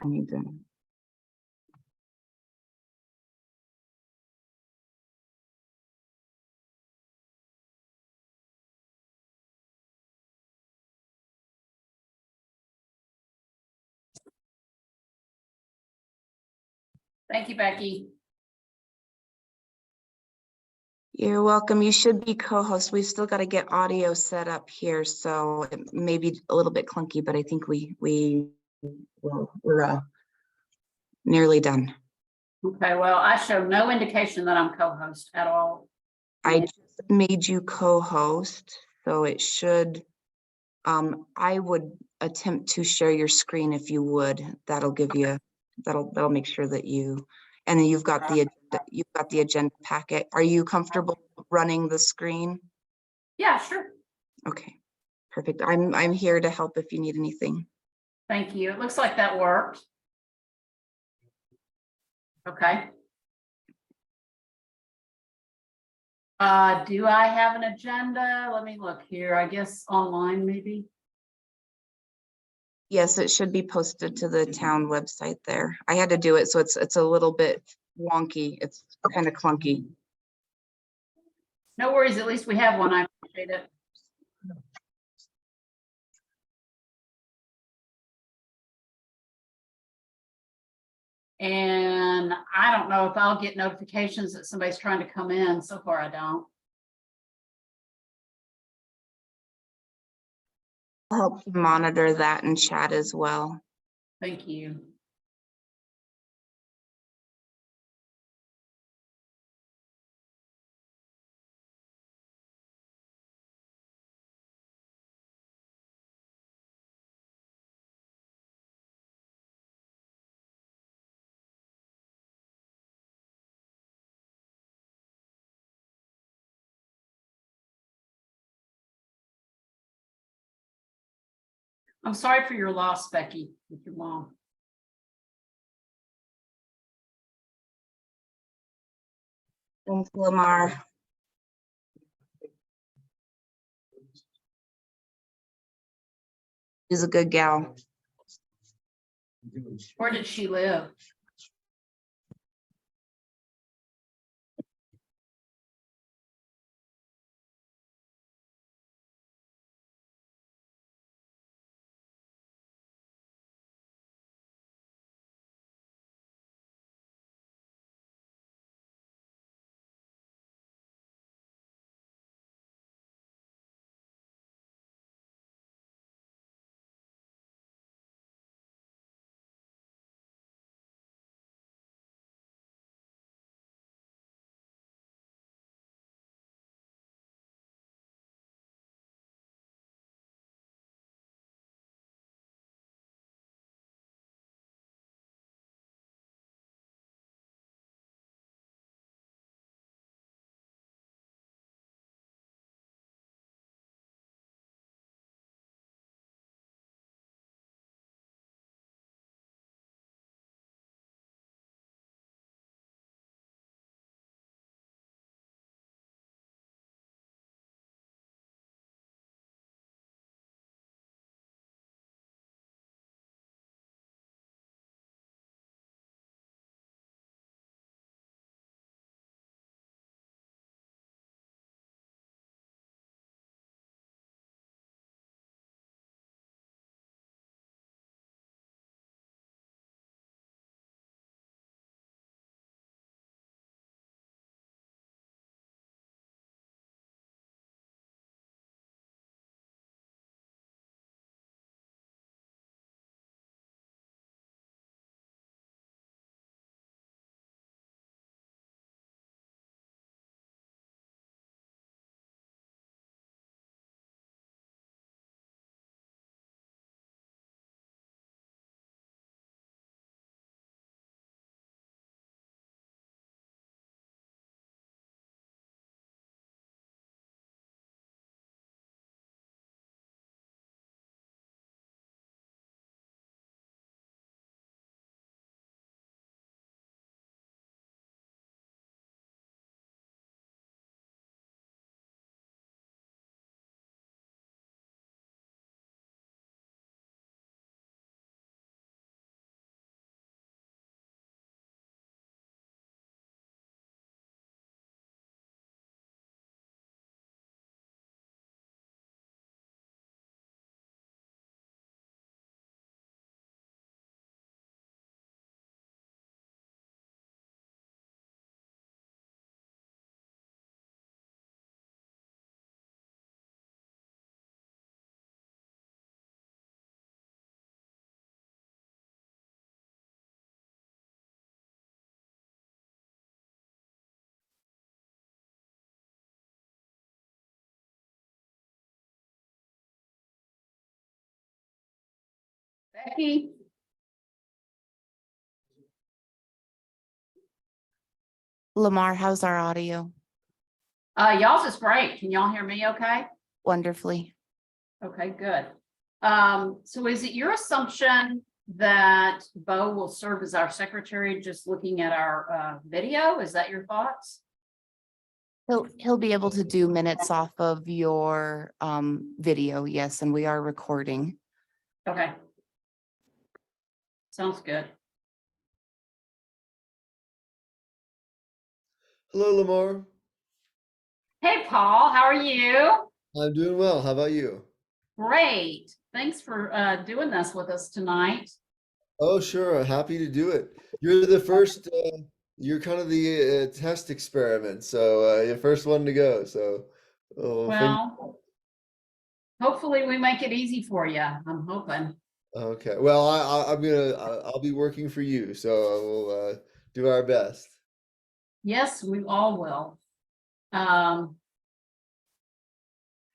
I need to. Thank you, Becky. You're welcome. You should be co-host. We've still got to get audio set up here, so it may be a little bit clunky, but I think we're nearly done. Okay, well, I show no indication that I'm co-host at all. I just made you co-host, so it should. I would attempt to share your screen if you would. That'll give you. That'll make sure that you. And then you've got the agenda packet. Are you comfortable running the screen? Yeah, sure. Okay, perfect. I'm here to help if you need anything. Thank you. It looks like that worked. Okay. Do I have an agenda? Let me look here. I guess online maybe. Yes, it should be posted to the town website there. I had to do it, so it's a little bit wonky. It's kind of clunky. No worries. At least we have one. I appreciate it. And I don't know if I'll get notifications that somebody's trying to come in. So far, I don't. I'll help you monitor that and chat as well. Thank you. I'm sorry for your loss, Becky, with your mom. Thanks, Lamar. She's a good gal. Where did she live? Becky? Lamar, how's our audio? Y'all's is great. Can y'all hear me okay? Wonderfully. Okay, good. So is it your assumption that Bo will serve as our secretary, just looking at our video? Is that your thoughts? He'll be able to do minutes off of your video, yes, and we are recording. Okay. Sounds good. Hello, Lamar. Hey, Paul, how are you? I'm doing well. How about you? Great. Thanks for doing this with us tonight. Oh, sure. Happy to do it. You're the first, you're kind of the test experiment. So, you're the first one to go. So, Well, hopefully we make it easy for you. I'm hoping. okay. Well, I'll be working for you. So we'll do our best. Yes, we all will.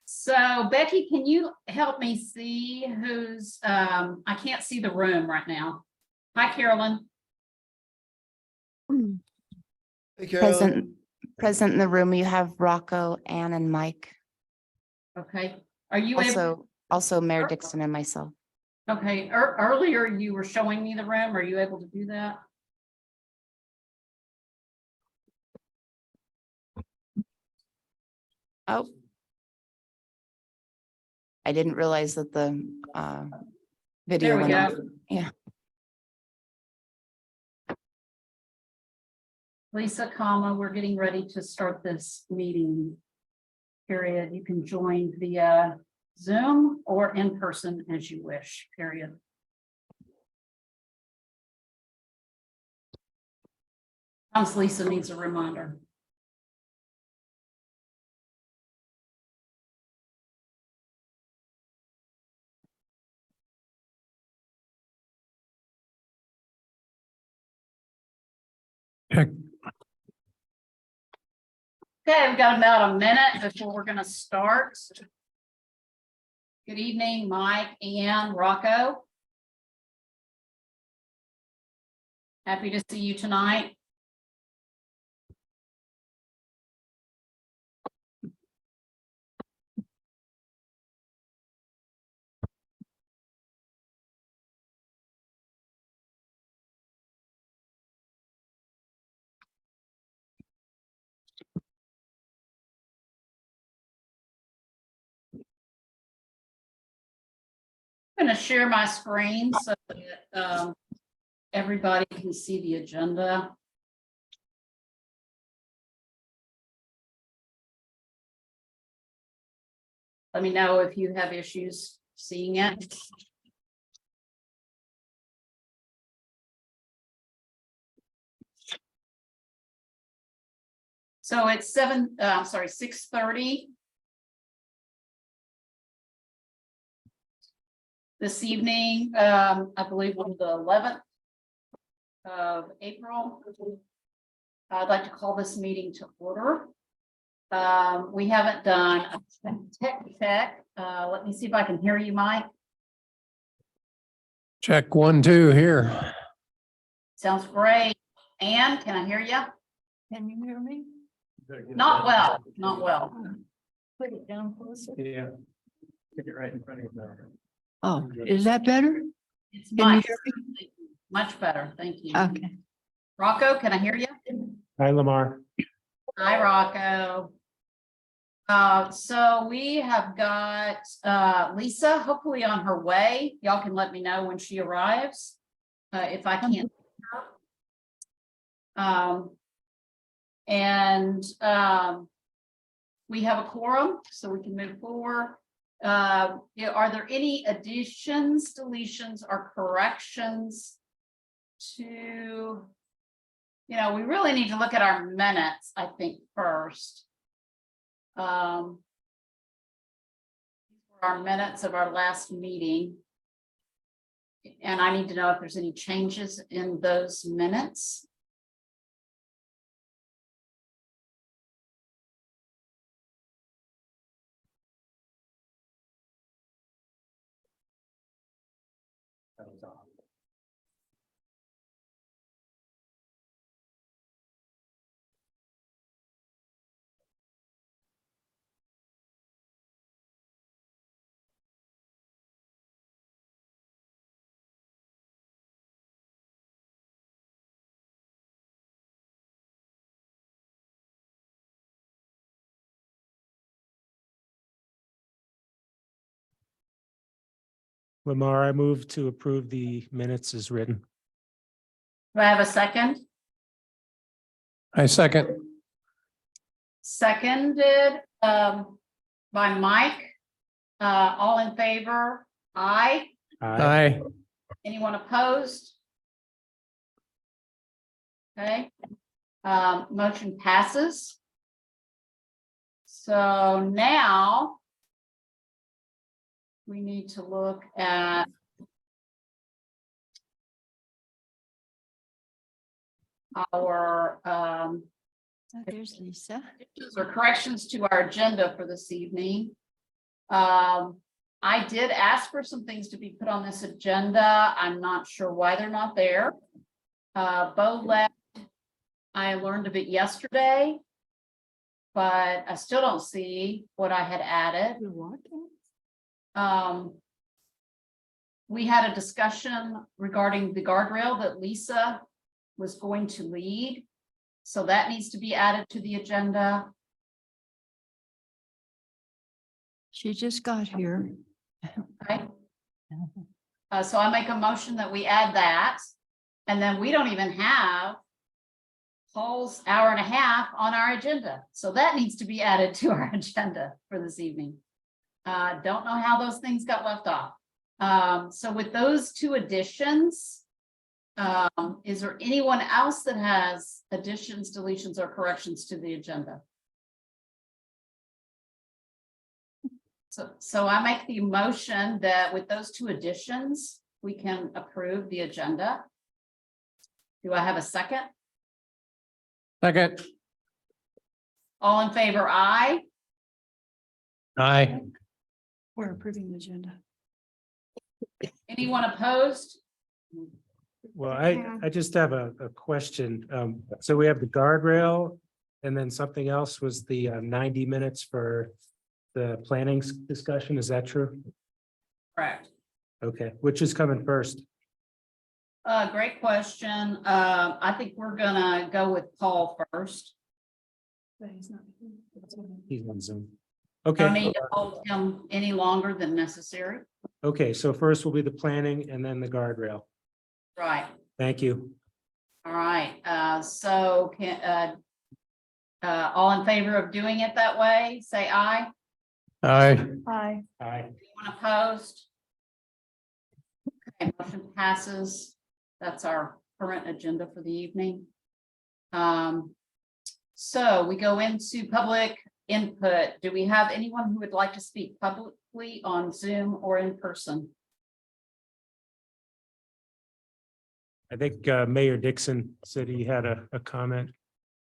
So Becky, can you help me see who's, I can't see the room right now. Hi, Carolyn. Hey, Carolyn. Present in the room, you have Rocco, Ann, and Mike. Okay, are you able? Also Mayor Dixon and myself. Okay, earlier you were showing me the room. Are you able to do that? Oh. I didn't realize that the video There we went off. go. Yeah. Lisa, comma, we're getting ready to start this meeting period. You can join via Zoom or in person as you wish, period. Sometimes Lisa needs a reminder. Heck, Okay, we've got about a minute before we're going to start. Good evening, Mike, Ann, Rocco. Happy to see you tonight. I'm going to share my screen so that everybody can see the agenda. Let me know if you have issues seeing it. So it's 6:30. This evening, I believe on the 11th of April. I'd like to call this meeting to order. We haven't done a tech check. Let me see if I can hear you, Mike. check 1, 2 here. Sounds great. Ann, can I hear you? Can you hear me? Not well, not well. Put it down closer. Yeah. Get it right in front of you. Oh, is that better? It's Can you much, hear much better. Thank you. Okay. Rocco, can I hear you? Hi, Lamar. Hi, Rocco. So we have got Lisa hopefully on her way. Y'all can let me know when she arrives. If I can't. We have a quorum, so we can move forward. Are there any additions, deletions, or corrections to, we really need to look at our minutes, I think, first. Our minutes of our last meeting. And I need to know if there's any changes in those minutes. Lamar, I move to approve the minutes as written. Do I have a second? I second. Seconded, by Mike. All in favor? Aye. Aye. Anyone opposed? Okay, motion passes. So now we need to look at our There's Lisa. additions or corrections to our agenda for this evening. I did ask for some things to be put on this agenda. I'm not sure why they're not there. Bo left. I learned of it yesterday, but I still don't see what I had added. You're walking. We had a discussion regarding the guardrail that Lisa was going to lead. So that needs to be added to the agenda. She just got here. Okay. So I make a motion that we add that. And then we don't even have Paul's hour and a half on our agenda. So that needs to be added to our agenda for this evening. Don't know how those things got left off. So with those two additions, is there anyone else that has additions, deletions, or corrections to the agenda? So I make the motion that with those two additions, we can approve the agenda. Do I have a second? Second. All in favor, aye. Aye. We're approving the agenda. Anyone opposed? Well, I just have a question. So we have the guardrail and then something else was the 90 minutes for the planning discussion. Is that true? Correct. Okay, which is coming first? Great question. I think we're gonna go with Paul first. He's on Zoom. Don't Okay, need to hold him any longer than necessary. okay, so first will be the planning and then the guardrail. Right. Thank you. All right. So can, all in favor of doing it that way, say aye. Aye. Hi. Aye. Anyone opposed? Okay, motion passes. That's our current agenda for the evening. So we go into public input. Do we have anyone who would like to speak publicly on Zoom or in person? I think Mayor Dixon said he had a comment.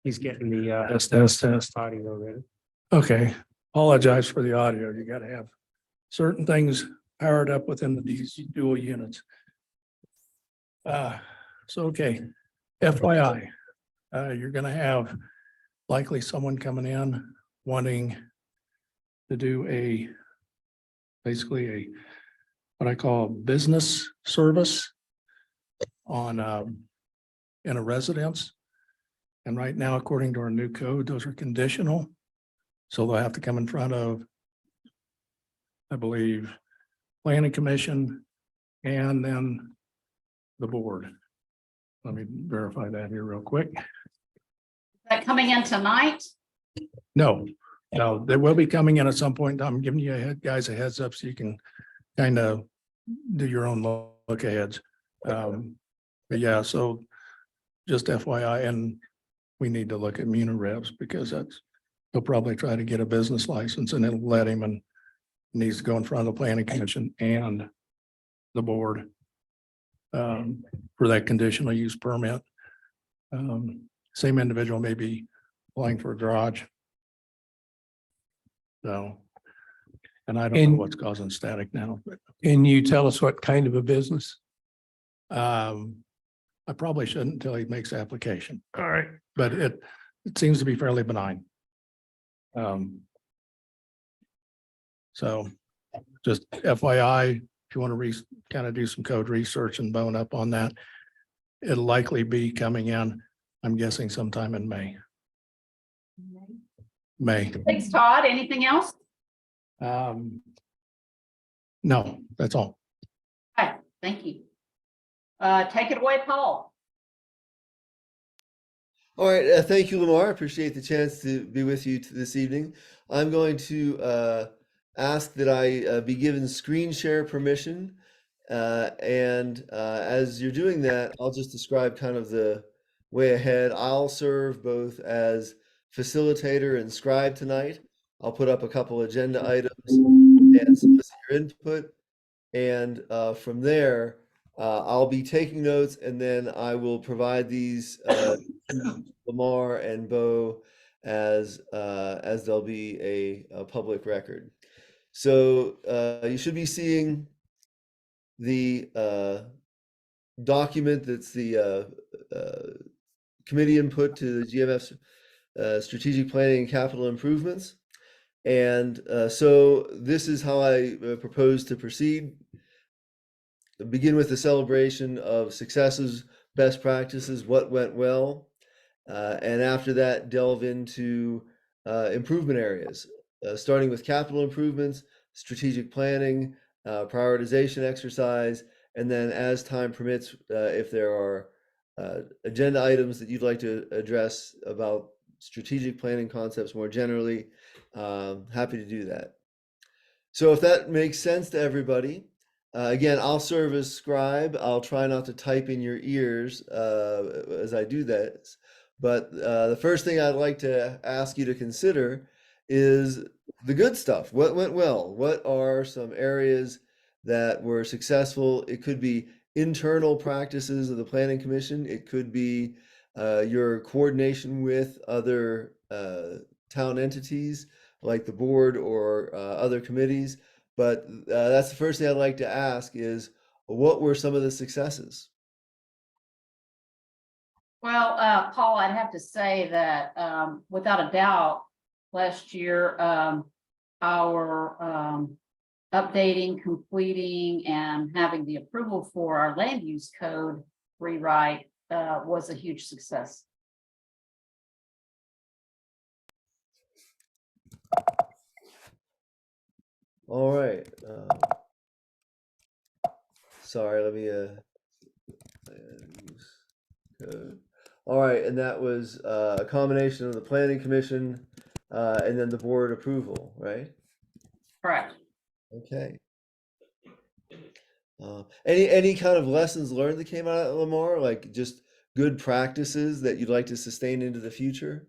He's getting the Test. audio ready. Okay, apologize for the audio. You gotta have certain things powered up within the DC dual units. Okay, FYI, you're gonna have likely someone coming in wanting to do basically what I call business service on, in a residence. And right now, according to our new code, those are conditional. So they'll have to come in front of, I believe, planning commission and then the board. Let me verify that here real quick. Is that coming in tonight? No, they will be coming in at some point. I'm giving you guys a heads up so you can kind of do your own look aheads. But yeah, so just FYI, and we need to look at Munirevs because he'll probably try to get a business license and it'll let him and needs to go in front of the planning commission and the board for that conditional use permit. Same individual may be applying for a garage. So, and I don't know what's causing static now, but Can you tell us what kind of a business? I probably shouldn't until he makes the application. All right. But it seems to be fairly benign. So just FYI, if you want to kind of do some code research and bone up on that, it'll likely be coming in, I'm guessing sometime in May. May. Thanks, Todd. Anything else? No, that's all. Okay, thank you. Take it away, Paul. All right, thank you, Lamar. I appreciate the chance to be with you this evening. I'm going to ask that I be given screen share permission. As you're doing that, I'll just describe kind of the way ahead. I'll serve both as facilitator and scribe tonight. I'll put up a couple agenda items and solicit your input. And from there, I'll be taking notes, and then I will provide these to Lamar and Bo as they'll be a public record. So you should be seeing the document that's the committee input to the GMF strategic planning and capital improvements. And so this is how I propose to proceed. Begin with the celebration of successes, best practices, what went well, and after that delve into improvement areas, starting with capital improvements, strategic planning, prioritization exercise, and then as time permits, if there are agenda items that you'd like to address about strategic planning concepts more generally, happy to do that. So if that makes sense to everybody, again, I'll serve as scribe. I'll try not to type in your ears as I do that. But the first thing I'd like to ask you to consider is the good stuff. What went well? What are some areas that were successful? It could be internal practices of the Planning Commission. It could be your coordination with other town entities like the board or other committees. But that's the first thing I'd like to ask is, what were some of the successes? Well, Paul, I'd have to say that without a doubt, last year, our updating, completing, and having the approval for our land use code rewrite was a huge success. All right. Sorry, let me code. All right, and that was a combination of the Planning Commission and then the board approval, right? Correct. Okay. Any kind of lessons learned that came out of Lamar, like just good practices that you'd like to sustain into the future?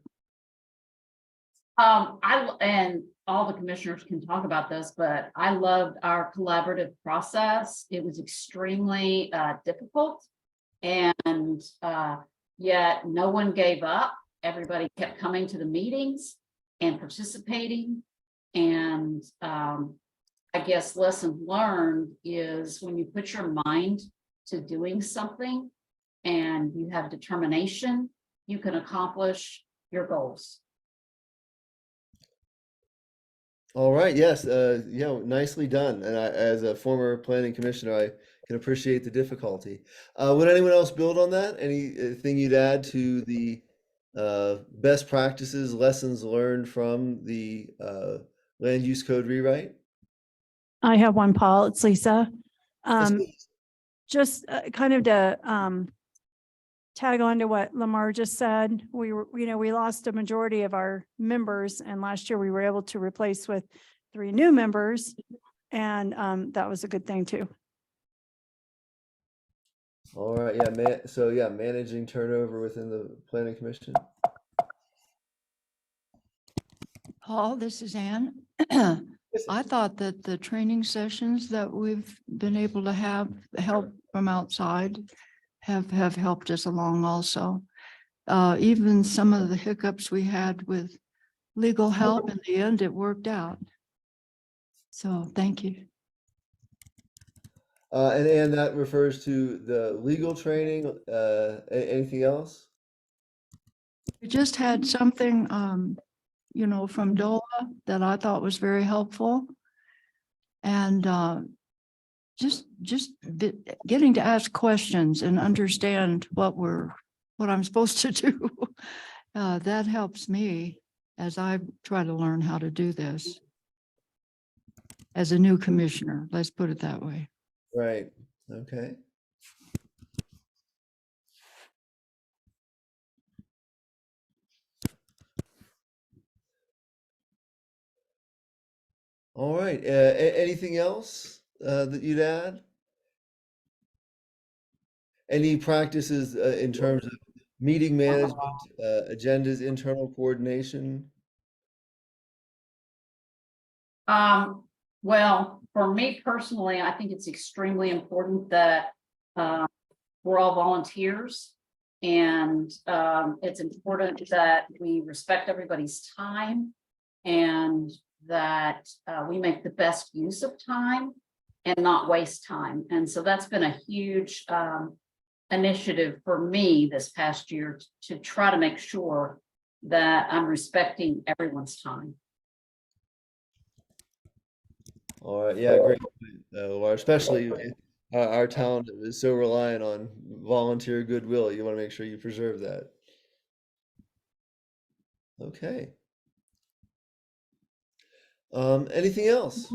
And all the commissioners can talk about this, but I loved our collaborative process. It was extremely difficult, and yet no one gave up. Everybody kept coming to the meetings and participating. And I guess lesson learned is when you put your mind to doing something and you have determination, you can accomplish your goals. All right. Yes. Nicely done. And as a former planning commissioner, I can appreciate the difficulty. Would anyone else build on that? Anything you'd add to the best practices, lessons learned from the land use code rewrite? I have one, Paul. It's Lisa. Yes, please. Just kind of to tag on to what Lamar just said, we lost a majority of our members, and last year we were able to replace with 3 new members, and that was a good thing too. All right. Yeah. Managing turnover within the planning commission. Paul, this is Ann. I thought that the training sessions that we've been able to have help from outside have helped us along also. Even some of the hiccups we had with legal help, in the end, it worked out. So thank you. And that refers to the legal training, anything else? We just had something, from DOLA that I thought was very helpful. And getting to ask questions and understand what I'm supposed to do. That helps me as I try to learn how to do this. As a new commissioner, let's put it that way. Right, okay. All right, anything else that you'd add? Any practices in terms of meeting management, agendas, internal coordination? Well, for me personally, I think it's extremely important that we're all volunteers. And it's important that we respect everybody's time and that we make the best use of time and not waste time. And so that's been a huge initiative for me this past year to try to make sure that I'm respecting everyone's time. All right, yeah, great. Laura, especially our town is so reliant on volunteer goodwill. You want to make sure you preserve that. Okay. Anything else?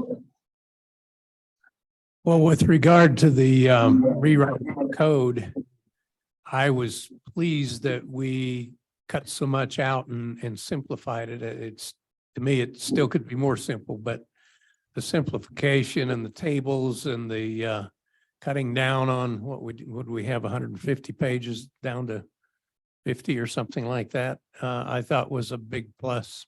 Well, with regard to the rewrite of the code, I was pleased that we cut so much out and simplified it. To me, it still could be more simple, but the simplification and the tables and the cutting down on would we have 150 pages down to 50 or something like that, I thought was a big plus.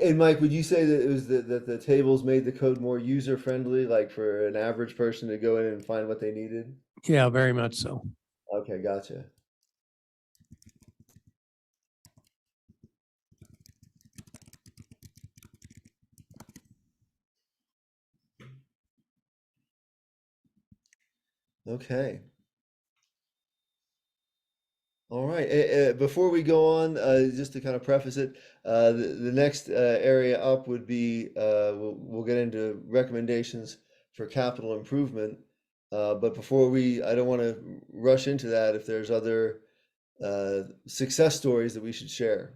And Mike, would you say that it was that the tables made the code more user friendly, like for an average person to go in and find what they needed? Yeah, very much so. Okay, gotcha. Okay. All right. Before we go on, just to kind of preface it, the next area up would be we'll get into recommendations for capital improvement. But before I don't want to rush into that if there's other success stories that we should share.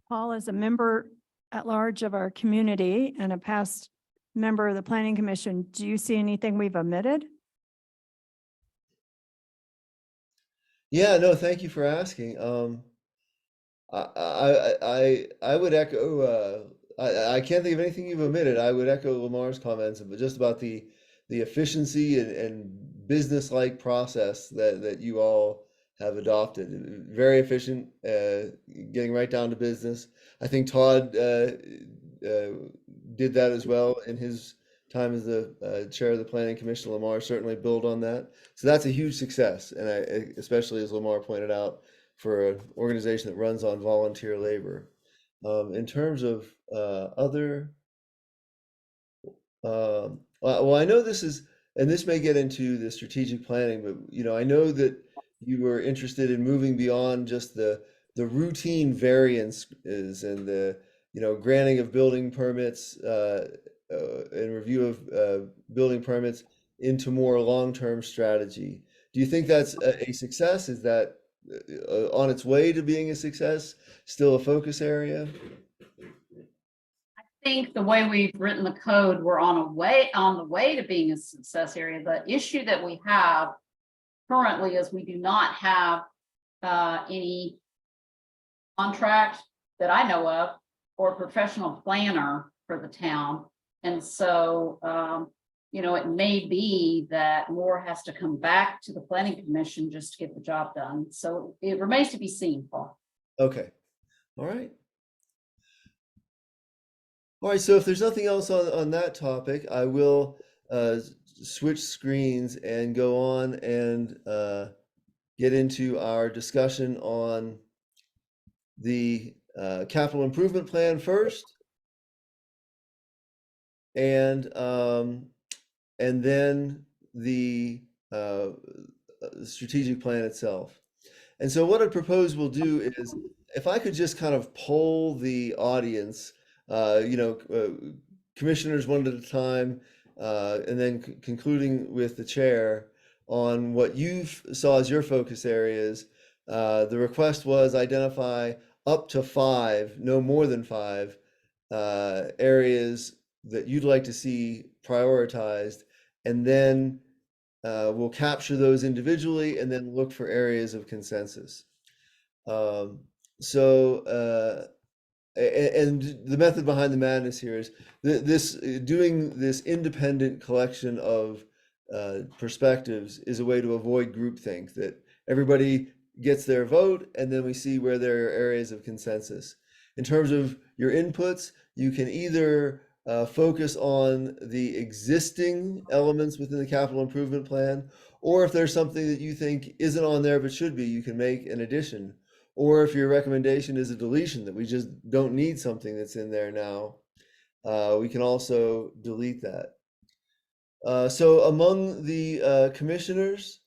Paul is a member at large of our community and a past member of the Planning Commission. Do you see anything we've omitted? Yeah, no, thank you for asking. I would echo. I can't think of anything you've omitted. I would echo Lamar's comments, but just about the efficiency and business-like process that you all have adopted. Very efficient, getting right down to business. I think Todd did that as well in his time as the chair of the Planning Commission. Lamar certainly built on that. So that's a huge success, and especially as Lamar pointed out, for an organization that runs on volunteer labor. In terms of other, well, I know this is, and this may get into the strategic planning, but I know that you were interested in moving beyond just the routine variances and the granting of building permits and review of building permits into more long-term strategy. Do you think that's a success? Is that on its way to being a success? Still a focus area? I think the way we've written the code, we're on the way to being a success area. The issue that we have currently is we do not have any contract that I know of or professional planner for the town. And so, it may be that more has to come back to the Planning Commission just to get the job done. So it remains to be seen, Paul. Okay. All right. All right. So if there's nothing else on that topic, I will switch screens and go on and get into our discussion on the capital improvement plan first. And then the strategic plan itself. And so what I propose we'll do is, if I could just kind of poll the audience, commissioners one at a time, and then concluding with the chair on what you saw as your focus areas. The request was identify up to 5, no more than 5 areas that you'd like to see prioritized, and then we'll capture those individually and then look for areas of consensus. And the method behind the madness here is doing this independent collection of perspectives is a way to avoid groupthink, that everybody gets their vote and then we see where there are areas of consensus. In terms of your inputs, you can either focus on the existing elements within the capital improvement plan, or if there's something that you think isn't on there but should be, you can make an addition. Or if your recommendation is a deletion, that we just don't need something that's in there now, we can also delete that. So among the commissioners,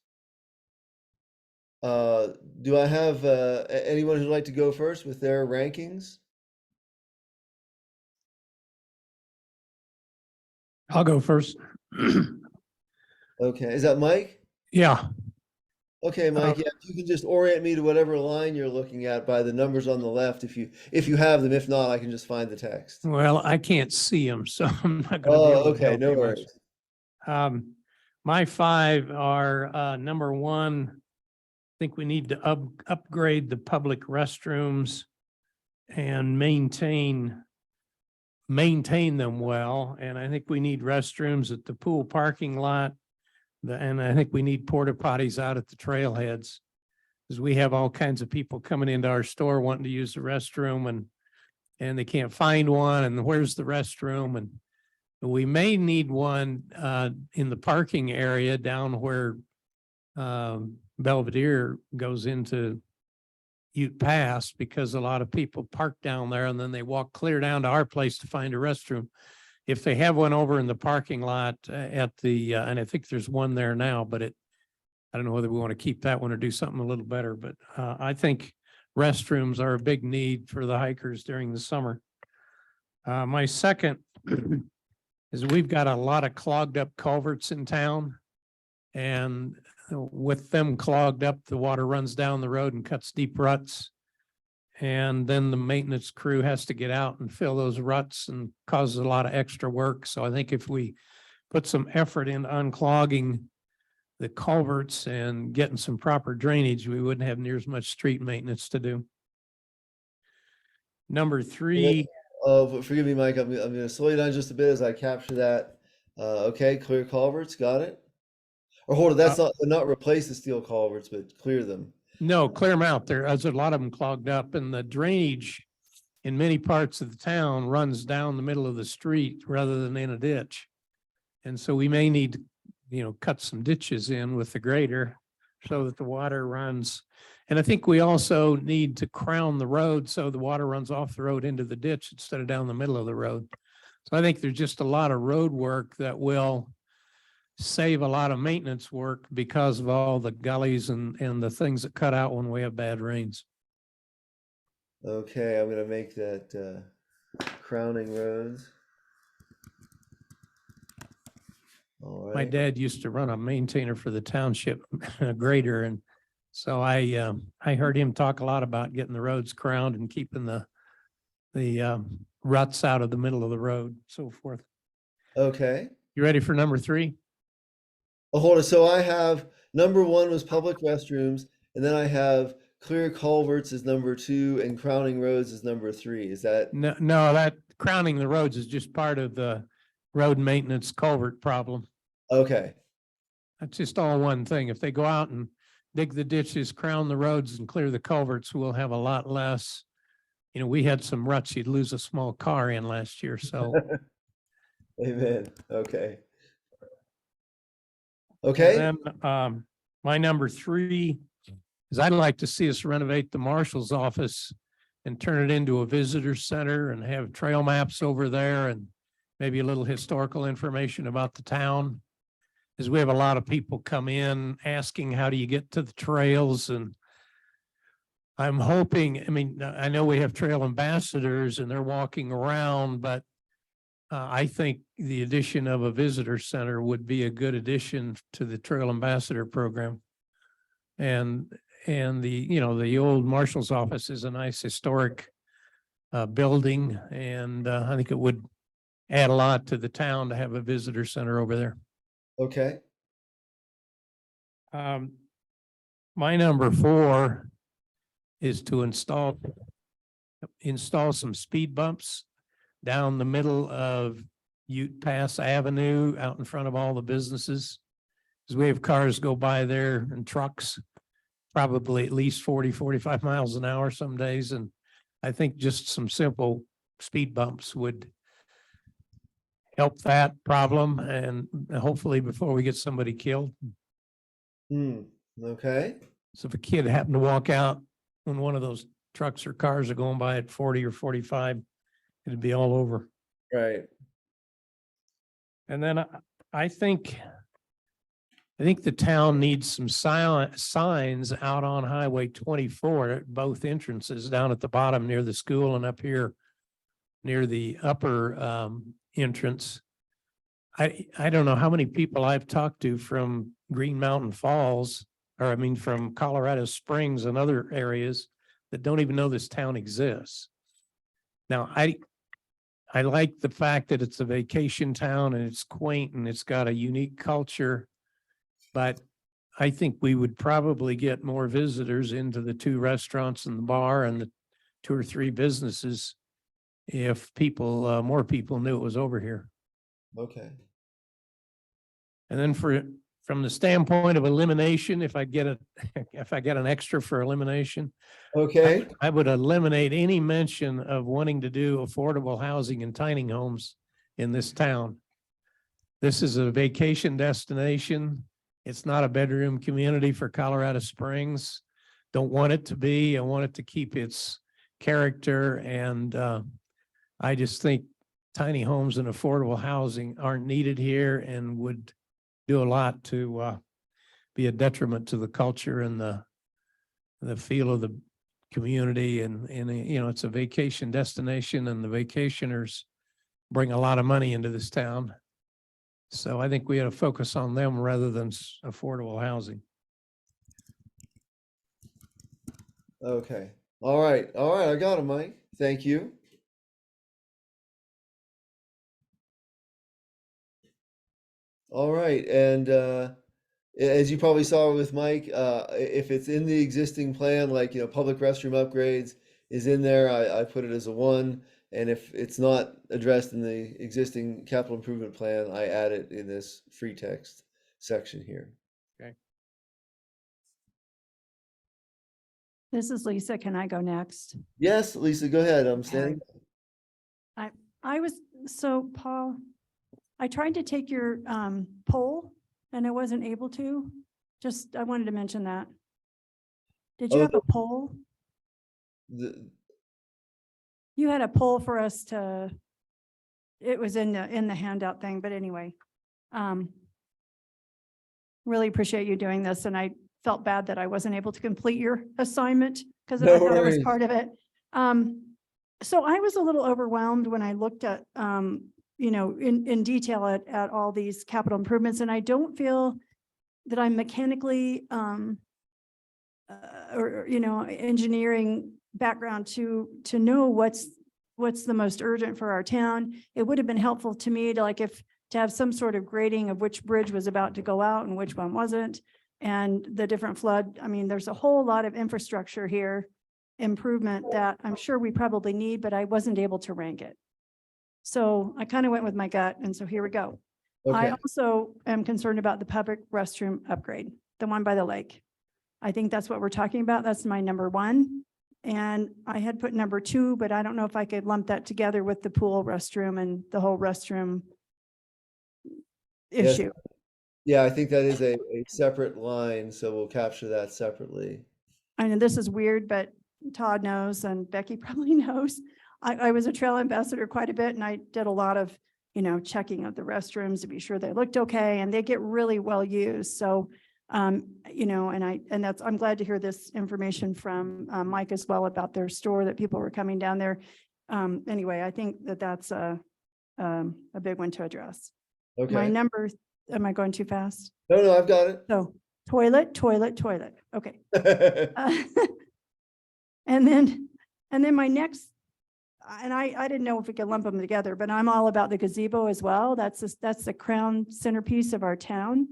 do I have anyone who'd like to go first with their rankings? I'll go first. Okay, is that Mike? Yeah, Okay, Mike, yeah, if you can just orient me to whatever line you're looking at by the numbers on the left, if you have them. If not, I can just find the text. well, I can't see them, so I'm not gonna be Oh, able to okay, help no you much. worries. My 5 are, number 1, I think we need to upgrade the public restrooms and maintain them well. And I think we need restrooms at the pool parking lot. And I think we need porta potties out at the trailheads, because we have all kinds of people coming into our store wanting to use the restroom and they can't find one. And where's the restroom? And we may need one in the parking area down where Belvedere goes into Ute Pass, because a lot of people park down there and then they walk clear down to our place to find a restroom. If they have one over in the parking lot at the, and I think there's one there now, but I don't know whether we want to keep that one or do something a little better, but I think restrooms are a big need for the hikers during the summer. My second is we've got a lot of clogged up culverts in town, and with them clogged up, the water runs down the road and cuts deep ruts. And then the maintenance crew has to get out and fill those ruts and causes a lot of extra work. So I think if we put some effort into unclogging the culverts and getting some proper drainage, we wouldn't have near as much street maintenance to do. Number 3. Forgive me, Mike, I'm going to slow you down just a bit as I capture that. Okay, clear culverts, got it. Or hold it, that's not replace the steel culverts, but clear them. No, clear them out. There's a lot of them clogged up, and the drainage in many parts of the town runs down the middle of the street rather than in a ditch. And so we may need to, cut some ditches in with the grader so that the water runs. And I think we also need to crown the road so the water runs off the road into the ditch instead of down the middle of the road. So I think there's just a lot of road work that will save a lot of maintenance work because of all the gullies and the things that cut out when we have bad rains. Okay, I'm going to make that crowning roads. All right. My dad used to run a maintainer for the township, a grader, and so I heard him talk a lot about getting the roads crowned and keeping the ruts out of the middle of the road, so forth. Okay. You ready for number 3? Oh, hold on. So I have number 1 was public restrooms, and then I have clear culverts as number 2 and crowning roads as number 3. Is that? No, that crowning the roads is just part of the road maintenance culvert problem. Okay. That's just all one thing. If they go out and dig the ditches, crown the roads and clear the culverts, we'll have a lot less. We had some ruts you'd lose a small car in last year, so. Amen. Okay. Okay. And then my number 3 is I'd like to see us renovate the marshal's office and turn it into a visitor center and have trail maps over there and maybe a little historical information about the town. Because we have a lot of people come in asking, how do you get to the trails? And I'm hoping, I mean, I know we have trail ambassadors and they're walking around, but I think the addition of a visitor center would be a good addition to the Trail Ambassador program. And the, you know, the old marshal's office is a nice historic building, and I think it would add a lot to the town to have a visitor center over there. Okay. My number 4 is to install some speed bumps down the middle of Ute Pass Avenue out in front of all the businesses. Because we have cars go by there and trucks, probably at least 40, 45 miles an hour some days. And I think just some simple speed bumps would help that problem, and hopefully before we get somebody killed. Okay. So if a kid happened to walk out when one of those trucks or cars are going by at 40 or 45, it'd be all over. Right. And then I think the town needs some silent signs out on Highway 24 at both entrances, down at the bottom near the school and up here near the upper entrance. I don't know how many people I've talked to from Green Mountain Falls, or I mean from Colorado Springs and other areas, that don't even know this town exists. Now, I like the fact that it's a vacation town and it's quaint and it's got a unique culture, but I think we would probably get more visitors into the 2 restaurants and the bar and the 2 or 3 businesses if people, more people knew it was over here. Okay. And then from the standpoint of elimination, if I get an extra for elimination, Okay. I would eliminate any mention of wanting to do affordable housing and tiny homes in this town. This is a vacation destination. It's not a bedroom community for Colorado Springs. Don't want it to be. I want it to keep its character. And I just think tiny homes and affordable housing aren't needed here and would do a lot to be a detriment to the culture and the feel of the community. And you know, it's a vacation destination and the vacationers bring a lot of money into this town. So I think we ought to focus on them rather than affordable housing. Okay. All right. All right. I got it, Mike. Thank you. All right. And as you probably saw with Mike, if it's in the existing plan, like, you know, public restroom upgrades is in there, I put it as a 1. And if it's not addressed in the existing capital improvement plan, I add it in this free text section here. This is Lisa. Can I go next? Yes, Lisa, go ahead. I'm standing. So Paul, I tried to take your poll and I wasn't able to. I wanted to mention that. Did you Oh, have a poll? You had a poll for us to, it was in the handout thing, but anyway. Really appreciate you doing this, and I felt bad that I wasn't able to complete your assignment because No I thought it was worries. part of it. So I was a little overwhelmed when I looked at, you know, in detail at all these capital improvements, and I don't feel that I'm mechanically, or, you know, engineering background to know what's the most urgent for our town. It would have been helpful to me to have some sort of grading of which bridge was about to go out and which one wasn't, and the different flood. I mean, there's a whole lot of infrastructure here, improvement that I'm sure we probably need, but I wasn't able to rank it. So I kind of went with my gut, and so here we go. I Okay. also am concerned about the public restroom upgrade, the one by the lake. I think that's what we're talking about. That's my number 1. And I had put number 2, but I don't know if I could lump that together with the pool restroom and the whole restroom Yes. issue. Yeah, I think that is a separate line, so we'll capture that separately. I know this is weird, but Todd knows and Becky probably knows. I was a trail ambassador quite a bit and I did a lot of, checking of the restrooms to be sure they looked okay and they get really well used. So, I'm glad to hear this information from Mike as well about their store, that people were coming down there. Anyway, I think that's a big one to address. My Okay. number, am I going too fast? No, I've got So toilet. Okay. it. And then my next, and I didn't know if we could lump them together, but I'm all about the gazebo as well. That's the crown centerpiece of our town.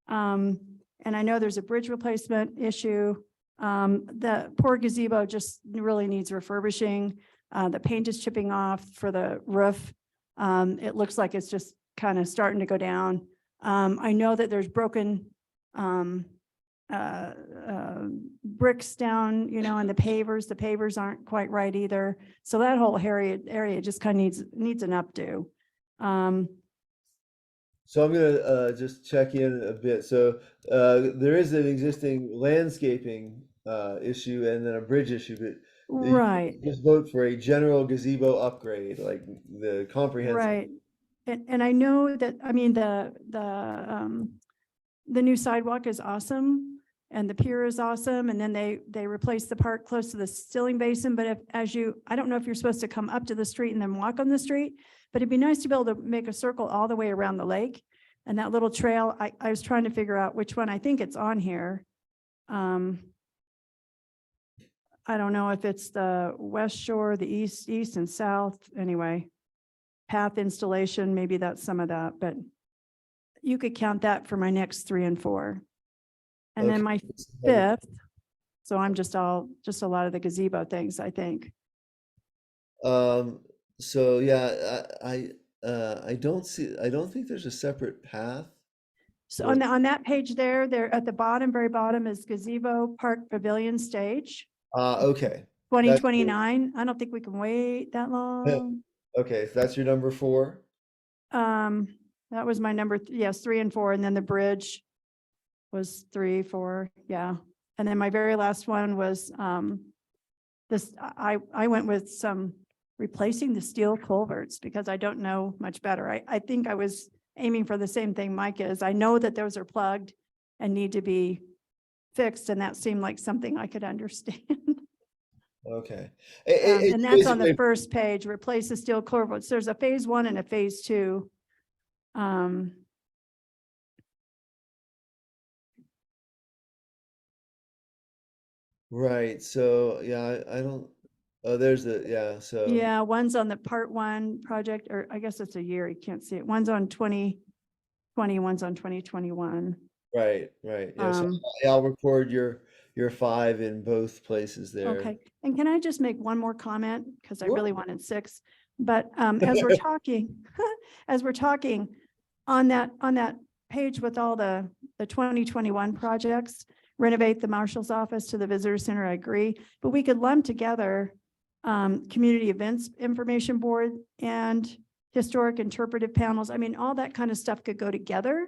And I know there's a bridge replacement issue. The poor gazebo just really needs refurbishing. The paint is chipping off for the roof. It looks like it's just kind of starting to go down. I know that there's broken bricks down, and the pavers aren't quite right either. So that whole area just kind of needs an updo. So I'm gonna just check in a bit. So there is an existing landscaping issue and then a bridge issue, but you Right, just vote for a general gazebo upgrade, like the comprehensive. right. And I know that, I mean, the new sidewalk is awesome and the pier is awesome. And then they replaced the part close to the stilling basin. But I don't know if you're supposed to come up to the street and then walk on the street, but it'd be nice to be able to make a circle all the way around the lake. And that little trail, I was trying to figure out which one. I think it's on here. I don't know if it's the west shore, the east and south. Anyway, path installation, maybe that's some of that, but you could count that for my next 3 and 4. And then my 5th, so I'm just a lot of the gazebo things, I think. So yeah, I don't think there's a separate path. So on that page there at the bottom, very bottom is gazebo park pavilion stage, Okay. 2029. I don't think we can wait that long. Okay, so that's your number 4. That was my number, yes, 3 and 4, and then the bridge was 3, 4, yeah. And then my very last one was this, I went with some replacing the steel culverts because I don't know much better. I think I was aiming for the same thing Mike is. I know that those are plugged and need to be fixed, and that seemed like something I could understand. Okay. And that's on the Basically- first page, replace the steel culverts. There's a phase 1 and a phase 2. Right. So yeah, I don't. Oh, there's the yeah. So Yeah, one's on the part 1 project, or I guess it's a year, you can't see it. One's on 2020, one's on 2021. Right. Yeah. So I'll record your 5 in both places there. Okay, and can I just make one more comment? Because I Sure. really wanted 6. But as we're talking, on that page with all the 2021 projects, renovate the marshal's office to the visitor center, I agree. But we could lump together community events information board and historic interpretive panels. I mean, all that kind of stuff could go together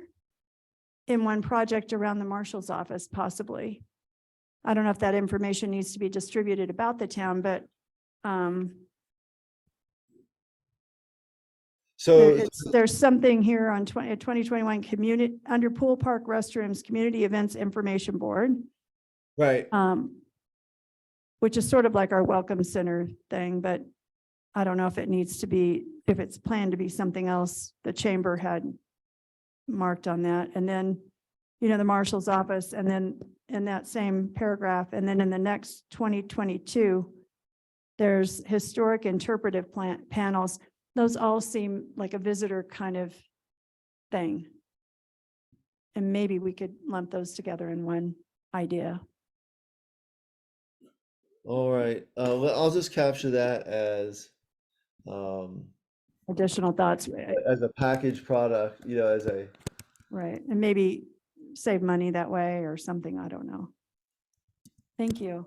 in one project around the marshal's office, possibly. I don't know if that information needs to be distributed about the town, but So there's something here on 2021 community under pool park restrooms, community events information board, right. which is sort of like our welcome center thing, but I don't know if it needs to be, if it's planned to be something else. The chamber had marked on that. And then, the marshal's office, and then in that same paragraph, and then in the next 2022, there's historic interpretive panels. Those all seem like a visitor kind of thing. And maybe we could lump those together in one idea. All right. I'll just capture that as Additional thoughts, a package product, as a. right? And maybe save money that way or something, I don't know. Thank you.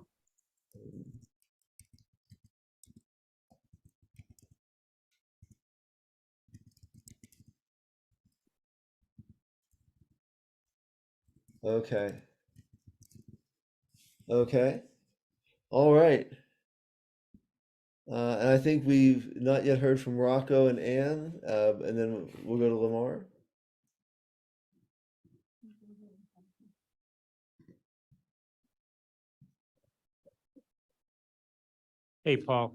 Okay. All right. And I think we've not yet heard from Rocco and Ann, and then we'll go to Lamar. Hey, Paul,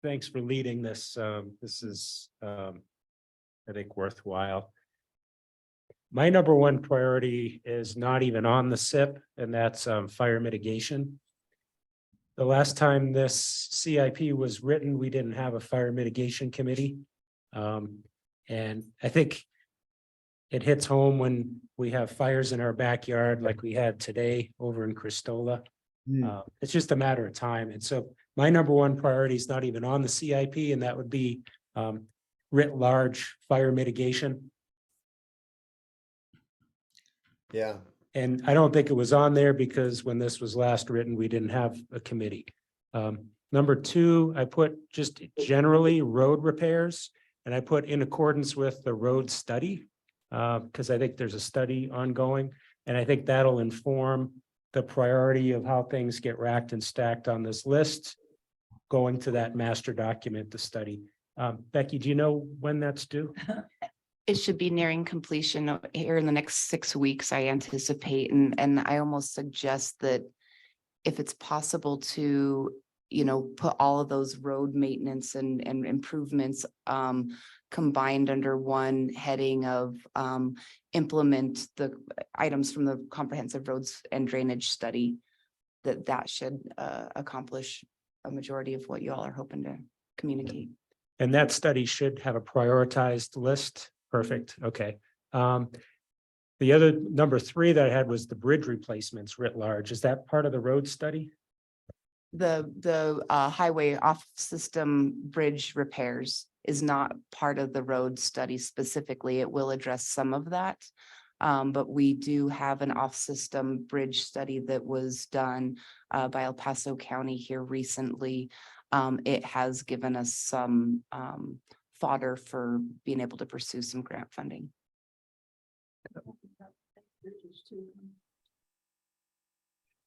thanks for leading this. This is, I think, worthwhile. My number one priority is not even on the SIP, and that's fire mitigation. The last time this CIP was written, we didn't have a fire mitigation committee. And I think it hits home when we have fires in our backyard like we had today over in Cristola. It's just a matter of time. And so my number one priority is not even on the CIP, and that would be writ large fire mitigation. Yeah. And I don't think it was on there because when this was last written, we didn't have a committee. Number two, I put just generally road repairs, and I put in accordance with the road study, because I think there's a study ongoing, and I think that'll inform the priority of how things get racked and stacked on this list, going to that master document, the study. Becky, do you know when that's due? It should be nearing completion here in the next 6 weeks, I anticipate, and I almost suggest that if it's possible to, put all of those road maintenance and improvements combined under one heading of implement the items from the comprehensive roads and drainage study, that should accomplish a majority of what you all are hoping to communicate. And that study should have a prioritized list. Perfect. Okay. The other number three that I had was the bridge replacements writ large. Is that part of the road study? The highway off-system bridge repairs is not part of the road study specifically. It will address some of that. But we do have an off-system bridge study that was done by El Paso County here recently. It has given us some fodder for being able to pursue some grant funding.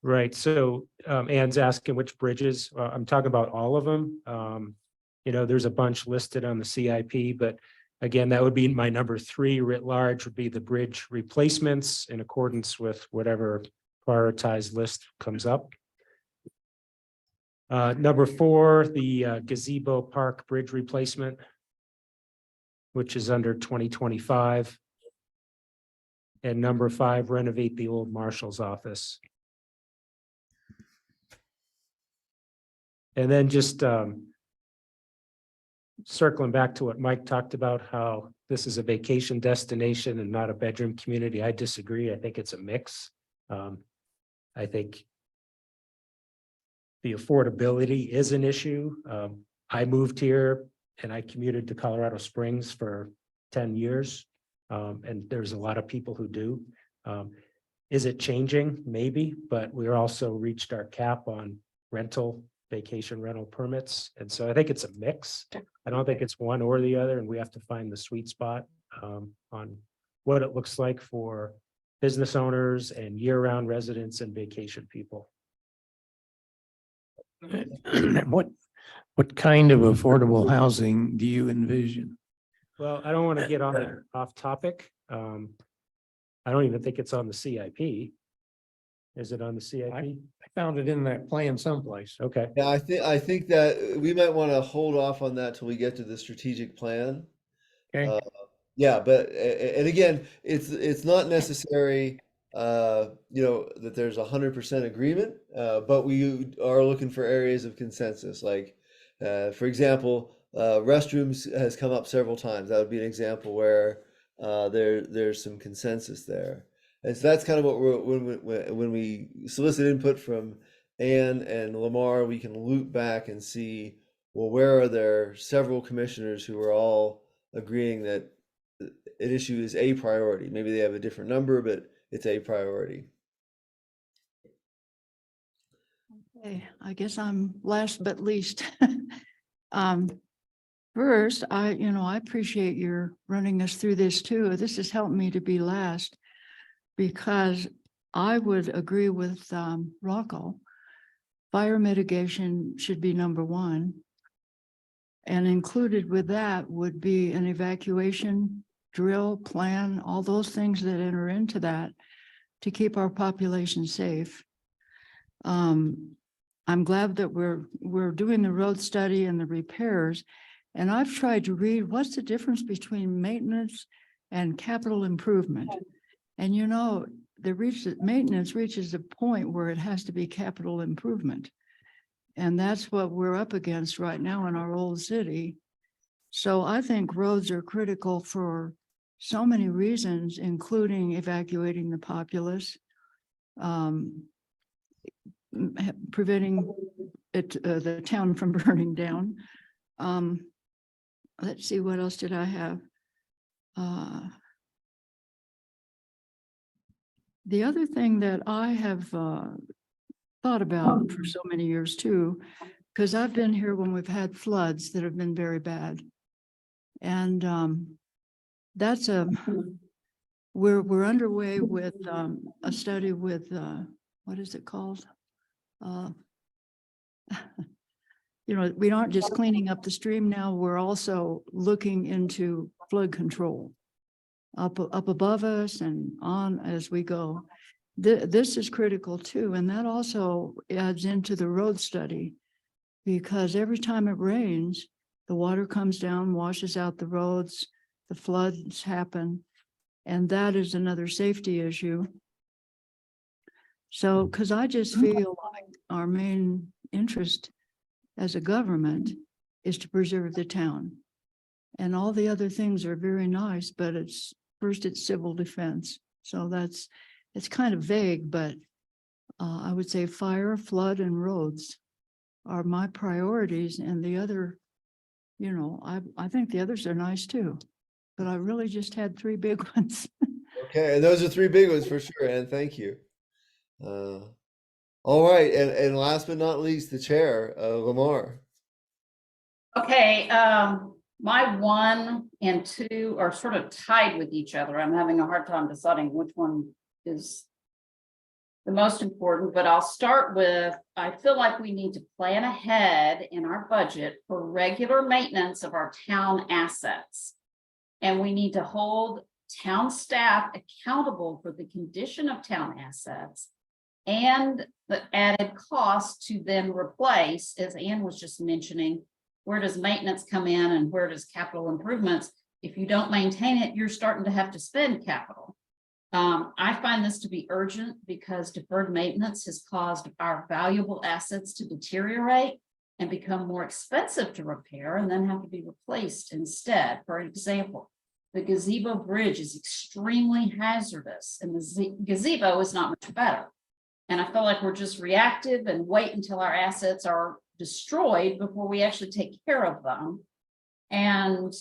Right. So Ann's asking which bridges. I'm talking about all of them. There's a bunch listed on the CIP, but again, that would be my number three writ large would be the bridge replacements in accordance with whatever prioritized list comes up. Number four, the gazebo park bridge replacement, which is under 2025. And number five, renovate the old marshal's office. And then just circling back to what Mike talked about, how this is a vacation destination and not a bedroom community. I disagree. I think it's a mix. I think the affordability is an issue. I moved here and I commuted to Colorado Springs for 10 years. And there's a lot of people who do. Is it changing? Maybe, but we're also reached our cap on vacation rental permits. And so I think it's a mix. I don't think it's one or the other, and we have to find the sweet spot on what it looks like for business owners and year-round residents and vacation people. What kind of affordable housing do you envision? Well, I don't want to get off topic. I don't even think it's on the CIP. Is it on the CIP? I found it in that plan someplace. Okay. Yeah, I think that we might want to hold off on that till we get to the strategic plan. Okay. Yeah, but and again, it's not necessary, that there's 100% agreement, but we are looking for areas of consensus. Like, for example, restrooms has come up several times. That would be an example where there's some consensus there. And so that's kind of what when we solicit input from Ann and Lamar, we can loop back and see, well, where are there several commissioners who are all agreeing that an issue is a priority? Maybe they have a different number, but it's a priority. Okay, I guess I'm last but least. First, I appreciate your running us through this too. This has helped me to be last because I would agree with Rocco. fire mitigation should be number one. And included with that would be an evacuation drill plan, all those things that enter into that to keep our population safe. I'm glad that we're doing the road study and the repairs. And I've tried to read what's the difference between maintenance and capital improvement. And you know, maintenance reaches a point where it has to be capital improvement. And that's what we're up against right now in our old city. So I think roads are critical for so many reasons, including evacuating the populace, preventing the town from burning down. Let's see, what else did I have? The other thing that I have thought about for so many years too, because I've been here when we've had floods that have been very bad. And that's we're underway with a study with what is it called? You know, we aren't just cleaning up the stream now, we're also looking into flood control up above us and on as we go. This is critical too, and that also adds into the road study, because every time it rains, the water comes down, washes out the roads, the floods happen, and that is another safety issue. So, because I just feel like our main interest as a government is to preserve the town. And all the other things are very nice, but it's civil defense. So it's kind of vague, but I would say fire, flood, and roads are my priorities. And the other, you know, I think the others are nice too, but I really just had three big ones. Okay, and those are three big ones for sure, and thank you. All right, and last but not least, the chair, Lamar. Okay, my 1 and 2 are sort of tied with each other. I'm having a hard time deciding which one is the most important, but I'll start with, I feel like we need to plan ahead in our budget for regular maintenance of our town assets. And we need to hold town staff accountable for the condition of town assets and the added cost to then replace, as Ann was just mentioning, where does maintenance come in and where does capital improvements? If you don't maintain it, you're starting to have to spend capital. I find this to be urgent because deferred maintenance has caused our valuable assets to deteriorate and become more expensive to repair and then have to be replaced instead. For example, the gazebo bridge is extremely hazardous and the gazebo is not much better. And I feel like we're just reactive and wait until our assets are destroyed before we actually take care of them. And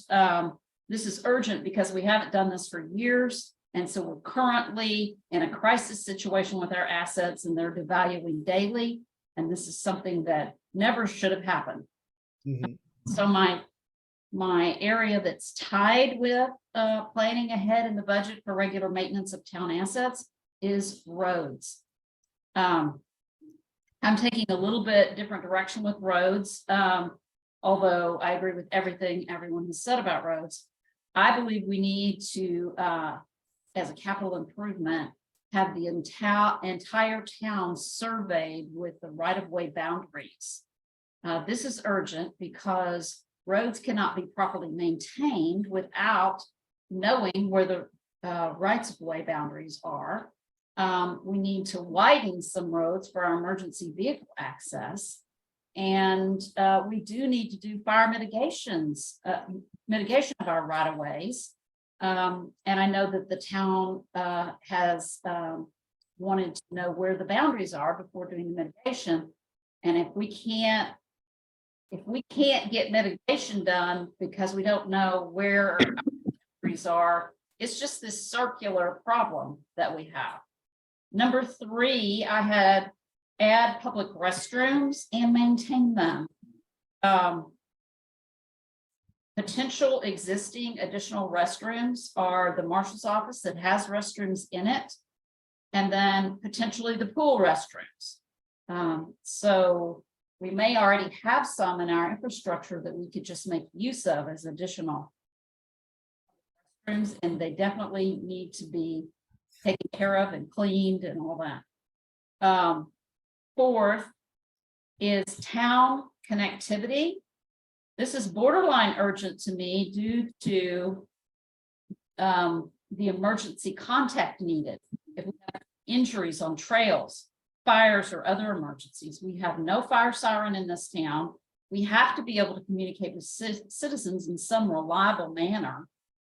this is urgent because we haven't done this for years. And so we're currently in a crisis situation with our assets and they're devaluing daily. And this is something that never should have happened. Mhm. So my area that's tied with planning ahead in the budget for regular maintenance of town assets is roads. I'm taking a little bit different direction with roads, although I agree with everything everyone has said about roads. I believe we need to, as a capital improvement, have the entire town surveyed with the right-of-way boundaries. This is urgent because roads cannot be properly maintained without knowing where the rights-of-way boundaries are. We need to widen some roads for our emergency vehicle access. And we do need to do fire mitigation of our right-of-ways. And I know that the town has wanted to know where the boundaries are before doing the mitigation. And if we can't get mitigation done because we don't know where our boundaries are, it's just this circular problem that we have. Number 3, I had add public restrooms and maintain them. Potential existing additional restrooms are the marshal's office that has restrooms in it, and then potentially the pool restrooms. So we may already have some in our infrastructure that we could just make use of as additional rooms, and they definitely need to be taken care of and cleaned and all that. Fourth is town connectivity. This is borderline urgent to me due to the emergency contact needed. If we have injuries on trails, fires or other emergencies, we have no fire siren in this town. We have to be able to communicate with citizens in some reliable manner.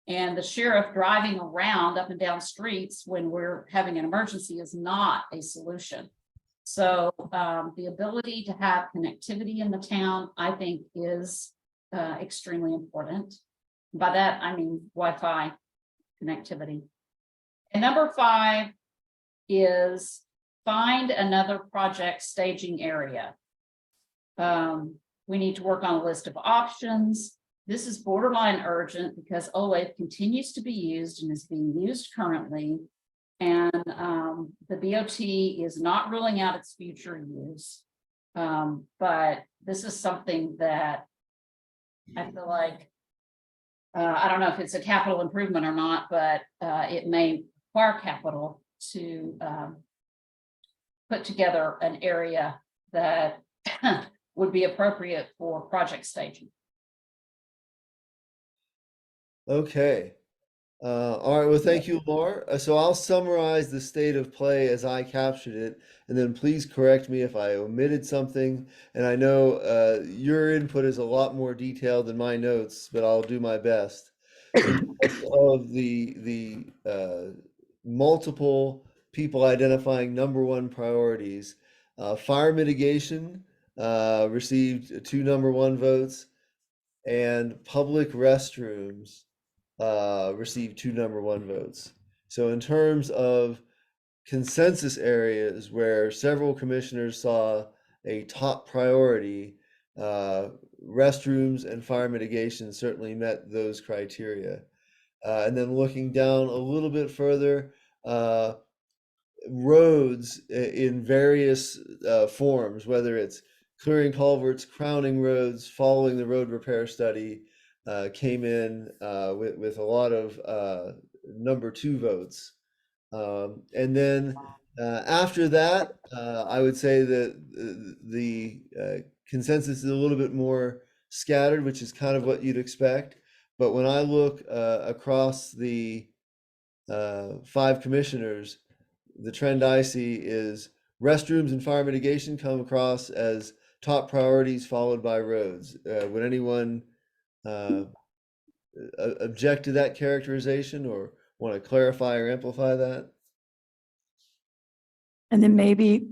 And the sheriff driving around up and down streets when we're having an emergency is not a solution. So the ability to have connectivity in the town, I think, is extremely important. By that, I mean Wi-Fi connectivity. And number 5 is find another project staging area. We need to work on a list of options. This is borderline urgent because OLAVE continues to be used and is being used currently. And the BOT is not ruling out its future use. But this is something that I feel like, I don't know if it's a capital improvement or not, but it may require capital to put together an area that would be appropriate for project staging. Okay. All right. Well, thank you, Laura. So I'll summarize the state of play as I captured it, and then please correct me if I omitted something. And I know your input is a lot more detailed than my notes, but I'll do my best. In terms of the multiple people identifying number 1 priorities, fire mitigation received 2 number 1 votes, and public restrooms received 2 number 1 votes. So in terms of consensus areas where several commissioners saw a top priority, restrooms and fire mitigation certainly met those criteria. And then looking down a little bit further, roads in various forms, whether it's clearing culverts, crowning roads, following the road repair study, came in with a lot of number 2 votes. And then after that, I would say that the consensus is a little bit more scattered, which is kind of what you'd expect. But when I look across the 5 commissioners, the trend I see is restrooms and fire mitigation come across as top priorities, followed by roads. Would anyone object to that characterization or want to clarify or amplify that? And then maybe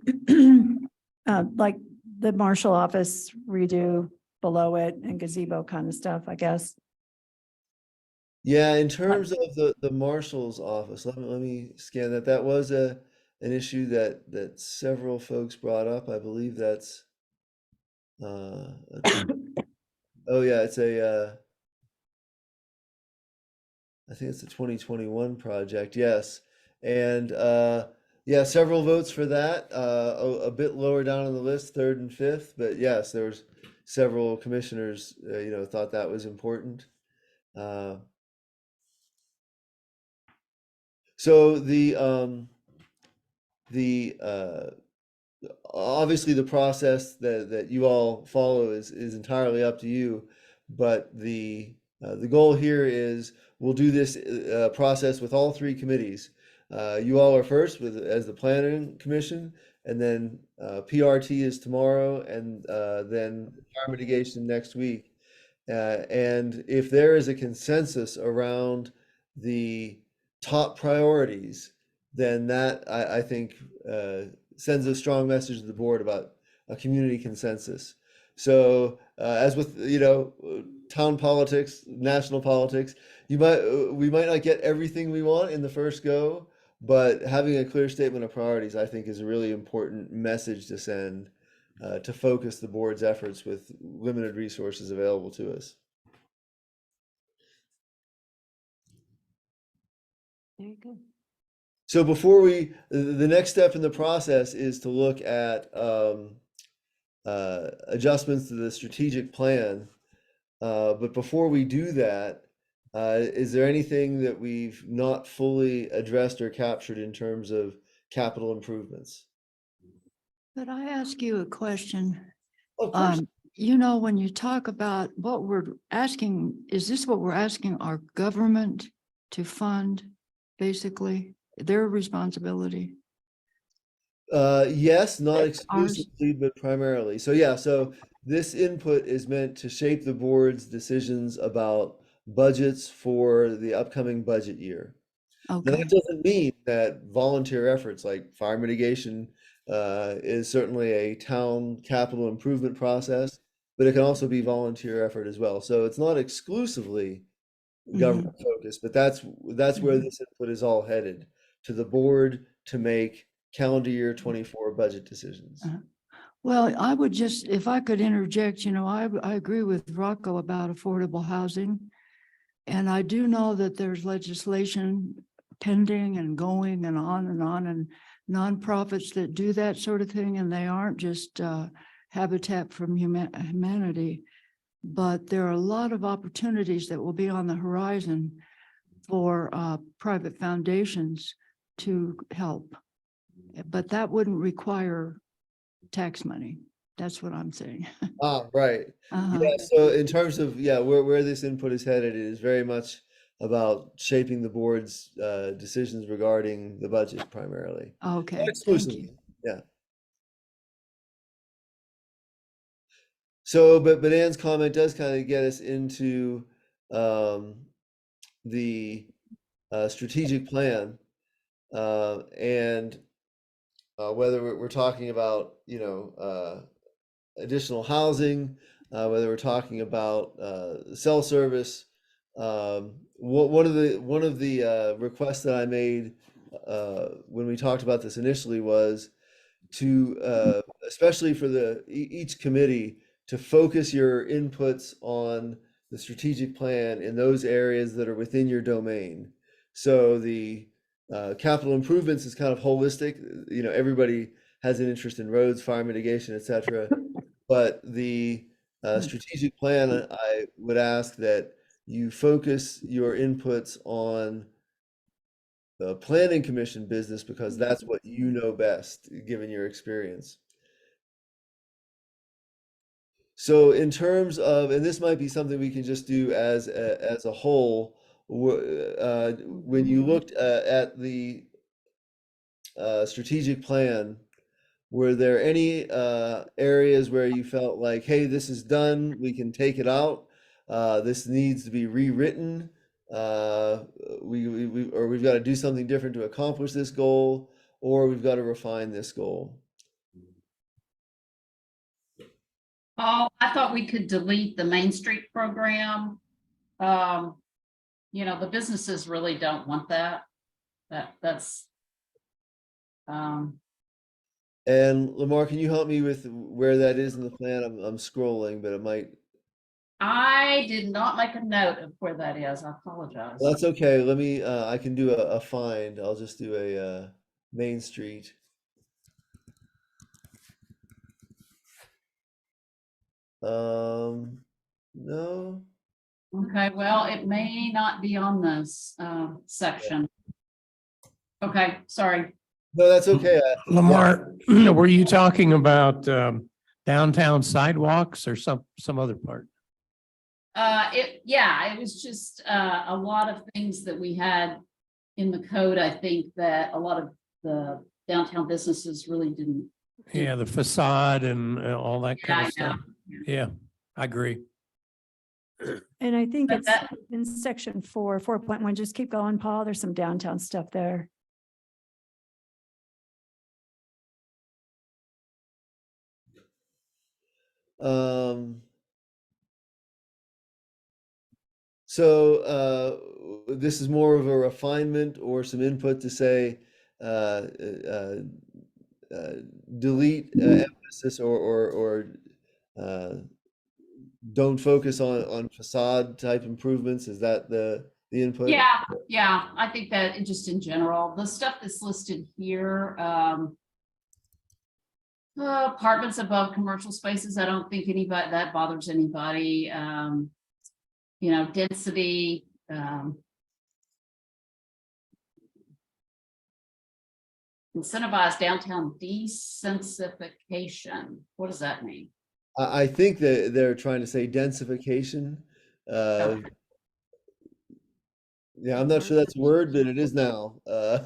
like the marshal office redo below it and gazebo kind of stuff, I guess. Yeah, in terms of the marshal's office, let me scan that. That was an issue that several folks brought up. I believe that's oh yeah, it's a I think it's a 2021 project. Yes, and yeah, several votes for that. A bit lower down on the list, 3rd and 5th, but yes, there was several commissioners thought that was important. So the obviously the process that you all follow is entirely up to you, but the goal here is we'll do this process with all 3 committees. You all are first as the planning commission, and then PRT is tomorrow, and then fire mitigation next week. And if there is a consensus around the top priorities, then that I think sends a strong message to the board about a community consensus. So as with town politics, national politics, we might not get everything we want in the first go, but having a clear statement of priorities, I think, is a really important message to send to focus the board's efforts with limited resources available to us. Very good. So before the next step in the process is to look at adjustments to the strategic plan. But before we do that, is there anything that we've not fully addressed or captured in terms of capital improvements? Could I ask you a question? Of course. You know, when you talk about what we're asking, is this what we're asking our government to fund, basically, their responsibility? Yes, not Ours. exclusively, but primarily. So yeah, so this input is meant to shape the board's decisions about budgets for the upcoming budget year. Now, Okay, that doesn't mean that volunteer efforts like fire mitigation is certainly a town capital improvement process, but it can also be volunteer effort as well. So it's not exclusively government focused, but that's where this input is all headed, to the board to make calendar year 24 budget decisions. well, I would just, if I could interject, you know, I agree with Rocco about affordable housing. And I do know that there's legislation pending and going and on, and nonprofits that do that sort of thing, and they aren't just Habitat for Humanity. But there are a lot of opportunities that will be on the horizon for private foundations to help. But that wouldn't require tax money. That's what I'm saying. Right. Uh-huh. Yeah, so in terms of, yeah, where this input is headed, it is very much about shaping the board's decisions regarding the budget primarily. Okay, Not thank you. exclusively, yeah. So, but Ann's comment does kind of get us into the strategic plan, and whether we're talking about, you know, additional housing, whether we're talking about cell service. One of the requests that I made when we talked about this initially was to, especially for each committee, to focus your inputs on the strategic plan in those areas that are within your domain. So the capital improvements is kind of holistic. You know, everybody has an interest in roads, fire mitigation, etc. But the strategic plan, I would ask that you focus your inputs on the planning commission business, because that's what you know best, given your experience. So in terms of, and this might be something we can just do as a whole, when you looked at the strategic plan, were there any areas where you felt like, hey, this is done, we can take it out, this needs to be rewritten, we've got to do something different to accomplish this goal, or we've got to refine this goal? Oh, I thought we could delete the Main Street program. You know, the businesses really don't want that. That's. And Lamar, can you help me with where that is in the plan? I'm scrolling, but it might. I did not make a note of where that is. I apologize. Well, that's okay. Let me, I can do a find. I'll just do a Main Street. No. Okay, well, it may not be on this section. Okay, sorry. No, that's okay. Lamar, were you talking about downtown sidewalks or some other part? It was just a lot of things that we had in the code. I think that a lot of the downtown businesses really didn't. Yeah, the facade and all that kind I of stuff. know. Yeah, I agree. And I think But it's that- in section 4.1, just keep going, Paul. There's some downtown stuff there. So this is more of a refinement or some input to say delete emphasis or don't focus on facade type improvements. Is that the the input? Yeah, I think that just in general, the stuff that's listed here, apartments above commercial spaces, I don't think anybody, that bothers anybody. Density, incentivize downtown desensification. What does that mean? I think that they're trying to say densification. Okay. Yeah, I'm not sure that's a word, but it is now. I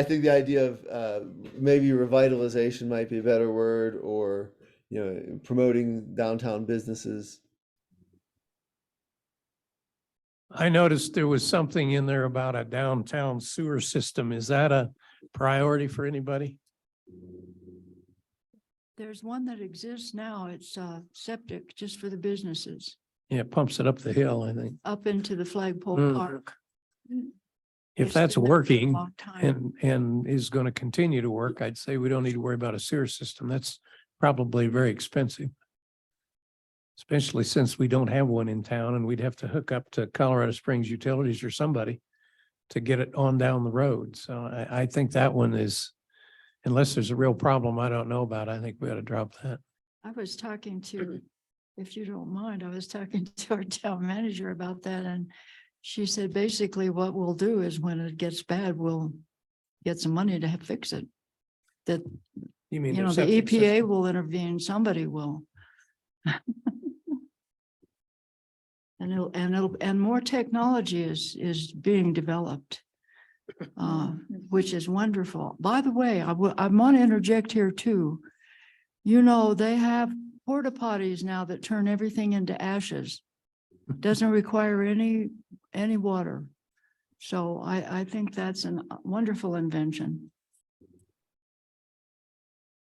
think the idea of maybe revitalization might be a better word, or promoting downtown businesses. I noticed there was something in there about a downtown sewer system. Is that a priority for anybody? There's one that exists now. It's septic just for the businesses Yeah, it pumps it up the hill, I think. up into the Flagpole Mm. Park. If It's that's been there for a working long time. and is going to continue to work, I'd say we don't need to worry about a sewer system. That's probably very expensive. Especially since we don't have one in town and we'd have to hook up to Colorado Springs Utilities or somebody to get it on down the road. So I think that one is, unless there's a real problem I don't know about, I think we ought to drop that. I was talking to, if you don't mind, I was talking to our town manager about that, and she said, basically what we'll do is when it gets bad, we'll get some money to fix it. That, You mean the their septic EPA system? will intervene, somebody will. And more technology is being developed, which is wonderful. By the way, I want to interject here too. They have porta potties now that turn everything into ashes. Doesn't require any water. So I think that's a wonderful invention.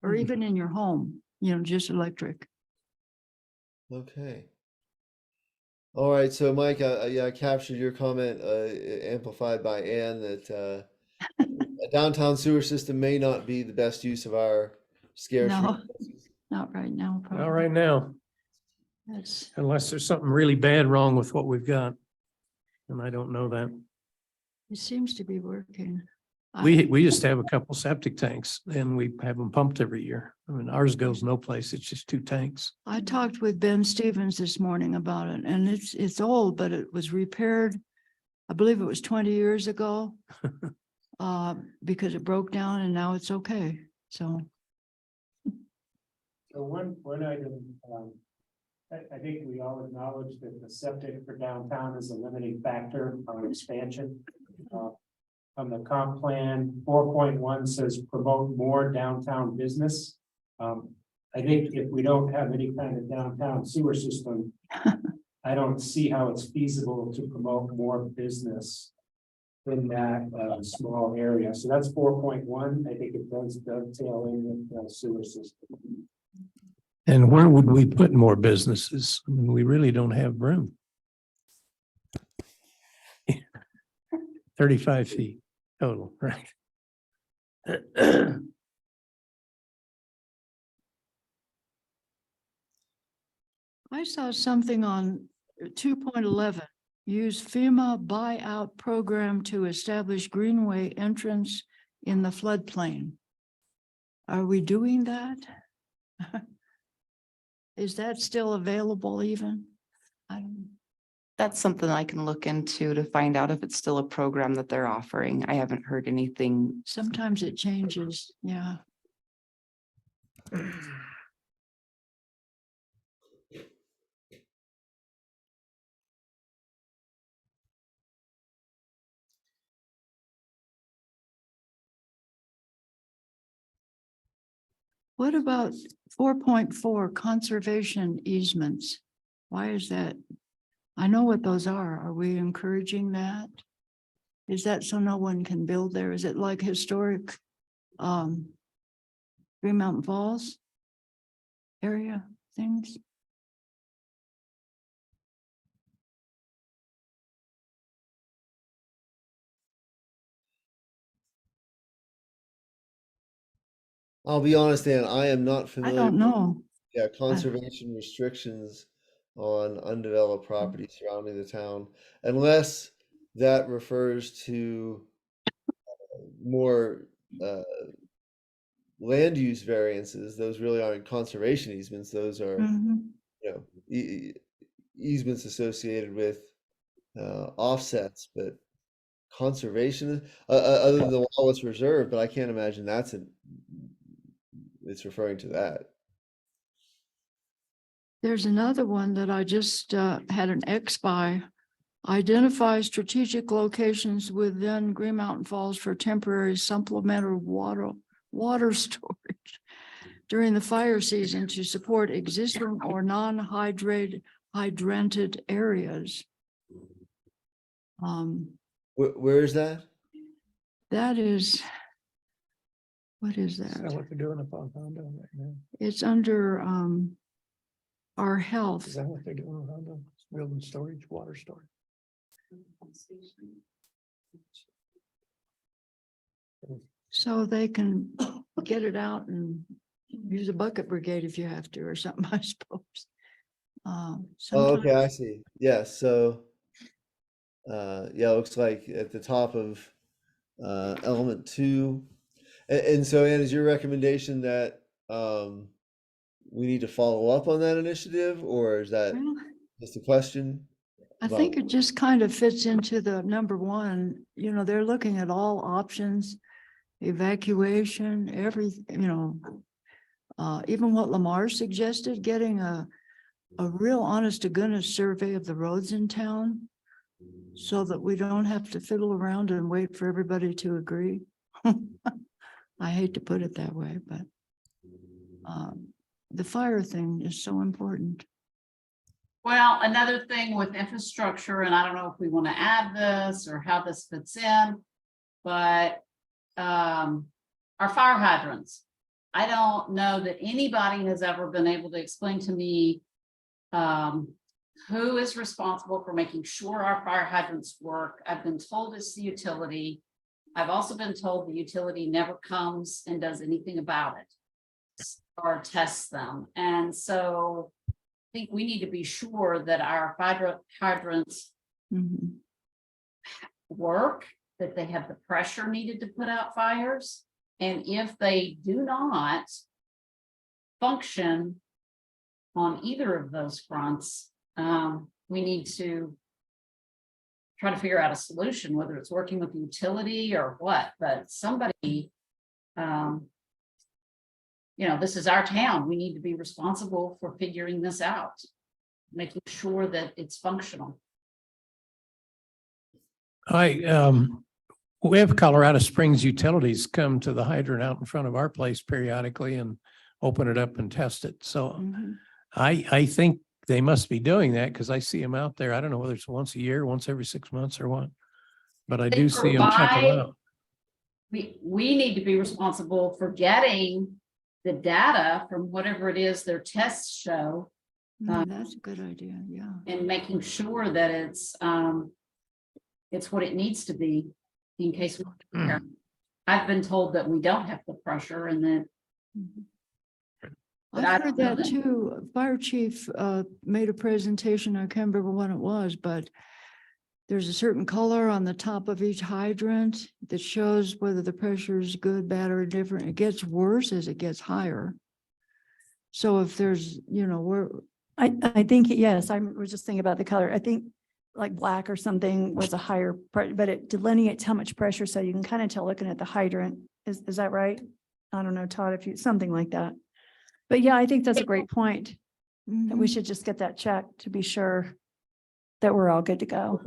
Or even in your home, just electric. Okay. All right, so Mike, I captured your comment, amplified by Ann, that a downtown sewer system may not be the best use of our scarce No. resources. Not right now. All probably. right now, That's, unless there's something really bad wrong with what we've got. And I don't know that. it seems to be working. We just have a couple septic tanks and we have them pumped every year. I mean, ours goes no place. It's just 2 tanks. I talked with Ben Stevens this morning about it, and it's old, but it was repaired. I believe it was 20 years ago. Because it broke down and now it's okay. So So one item, I think we all acknowledge that the septic for downtown is a limiting factor on expansion. On the comp plan, 4.1 says promote more downtown business. I think if we don't have any kind of downtown sewer system, I don't see how it's feasible to promote more business in that small area. So that's 4.1. I think it does dovetail in with the sewer system. And where would we put more businesses? I mean, we really don't have room. 35 feet total, right? I saw something on 2.11, use FEMA buyout program to establish greenway entrance in the floodplain. Are we doing that? Is that still available even? I don't. That's something I can look into to find out if it's still a program that they're offering. I haven't heard anything. Sometimes it changes, yeah. What about 4.4 conservation easements? Why is that? I know what those are. Are we encouraging that? Is that so no one can build there? Is it like historic Green Mountain Falls area things? I'll be honest, Ann, I am not I familiar. don't know. Yeah, conservation restrictions on undeveloped property surrounding the town, unless that refers to more land use variances. Those really aren't conservation easements. Those are, Mhm. you know, easements associated with offsets, but conservation, other than the Wallace Reserve, but I can't imagine it's referring to that. There's another one that I just had an X by. Identify strategic locations within Green Mountain Falls for temporary supplemental water storage during the fire season to support existing or hydranted areas. Where is that? That is, what is Is that that? what they're doing up on Hondo right now? It's under our health. Is that what they're doing on Hondo? Building storage, water storage? So they can get it out and use a bucket brigade if you have to, or something, I suppose. Oh, okay, I Sometimes, see. Yes, so yeah, it looks like at the top of element 2. And so, Ann, is your recommendation that we need to follow up on that initiative, or is that well, just a question? I think it just kind of fits into the number one, they're looking at all options, evacuation, even what Lamar suggested, getting a real honest to goodness survey of the roads in town so that we don't have to fiddle around and wait for everybody to agree. I hate to put it that way, but the fire thing is so important. Well, another thing with infrastructure, and I don't know if we want to add this or how this fits in, but our fire hydrants. I don't know that anybody has ever been able to explain to me who is responsible for making sure our fire hydrants work. I've been told it's the utility. I've also been told the utility never comes and does anything about it or tests them. And so I think we need to be sure that our fire hydrants Mhm. work, that they have the pressure needed to put out fires. And if they do not function on either of those fronts, we need to try to figure out a solution, whether it's working with the utility or what, but somebody, this is our town. We need to be responsible for figuring this out, making sure that it's functional. We have Colorado Springs Utilities come to the hydrant out in front of our place periodically and open it up and test it. So Mhm. I think they must be doing that because I see them out there. I don't know whether it's once a year, once every 6 months or what. But I They do see them check them provide- out. We need to be responsible for getting the data from whatever it is their tests show That's a good idea, yeah. and making sure that it's what it needs to be in case I've been told that we don't have the pressure and then Mhm. But I I've heard don't know that too. Fire chief made a presentation. I can't remember when it was, but there's a certain color on the top of each hydrant that shows whether the pressure is good, bad, or different. It gets worse as it gets higher. So if there's, I think, yes, I was just thinking about the color. I think like black or something was a higher, but it delineates how much pressure, so you can kind of tell looking at the hydrant. Is that right? I don't know, Todd, if you, something like that. But yeah, I think that's a great point, that we Mhm. should just get that checked to be sure that we're all good to go.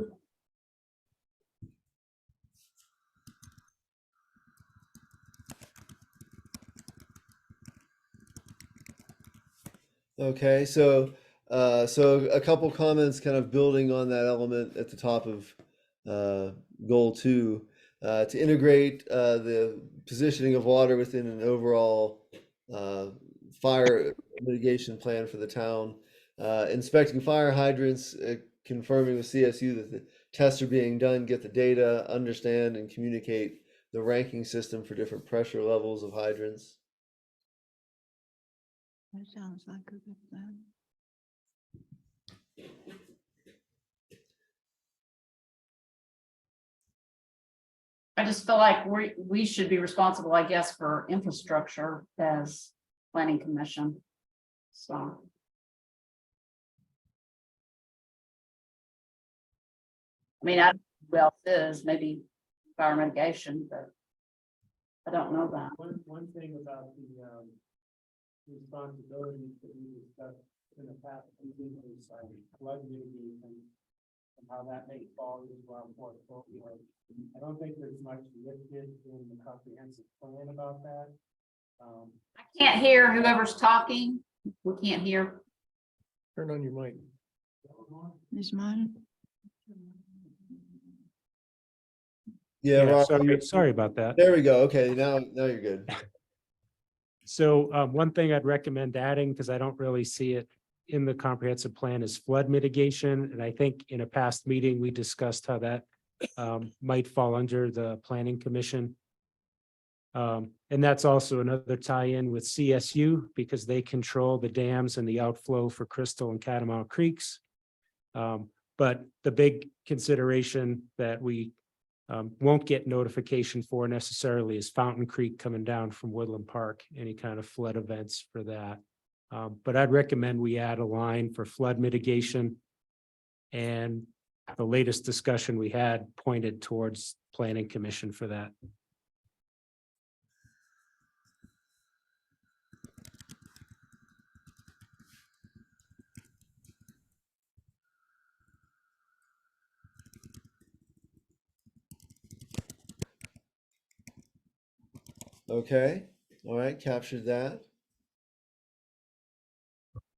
Okay, so a couple comments kind of building on that element at the top of goal 2, to integrate the positioning of water within an overall fire mitigation plan for the town, inspecting fire hydrants, confirming with CSU that the tests are being done, get the data, understand and communicate the ranking system for different pressure levels of hydrants. That sounds like a good plan. I just feel like we should be responsible, I guess, for infrastructure as planning commission. So. I mean, I, who else is, maybe fire mitigation, but I don't know that. One thing about the responsibilities that we discussed in the past, is flood mitigation and how that may fall into our portfolio. I don't think there's much listed in the comprehensive plan about that. I can't hear whoever's talking. We can't hear. Turn on your mic. Is mine? Yeah, Rob, Sorry about that. there we go. Okay, now you're good. So one thing I'd recommend adding, because I don't really see it in the comprehensive plan, is flood mitigation. And I think in a past meeting, we discussed how that might fall under the planning commission. And that's also another tie-in with CSU because they control the dams and the outflow for Crystal and Catamount Creeks. But the big consideration that we won't get notification for necessarily is Fountain Creek coming down from Woodland Park, any kind of flood events for that. But I'd recommend we add a line for flood mitigation. And the latest discussion we had pointed towards planning commission for that. Okay, all right, captured that.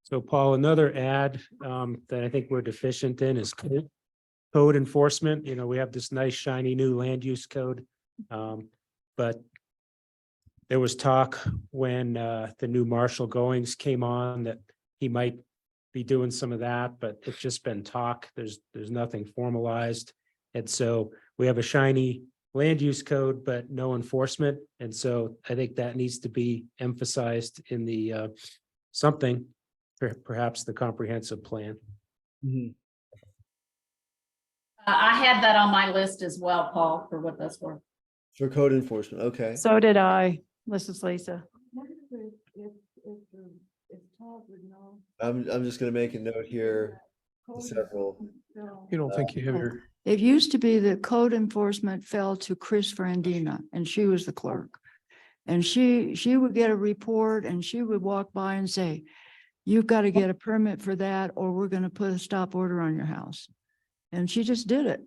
So Paul, another ad that I think we're deficient in is code enforcement. You know, we have this nice shiny new land use code. But there was talk when the new Marshall Goings came on that he might be doing some of that, but it's just been talk. There's nothing formalized. And so we have a shiny land use code, but no enforcement. And so I think that needs to be emphasized in the something, perhaps the comprehensive plan. I had that on my list as well, Paul, for what that's worth. For code enforcement, okay. So did I. This is Lisa. I'm just gonna make a note here, several. You don't think you have your, It used to be that code enforcement fell to Chris Frandina and she was the clerk. And she would get a report and she would walk by and say, you've got to get a permit for that, or we're going to put a stop order on your house. And she just did it.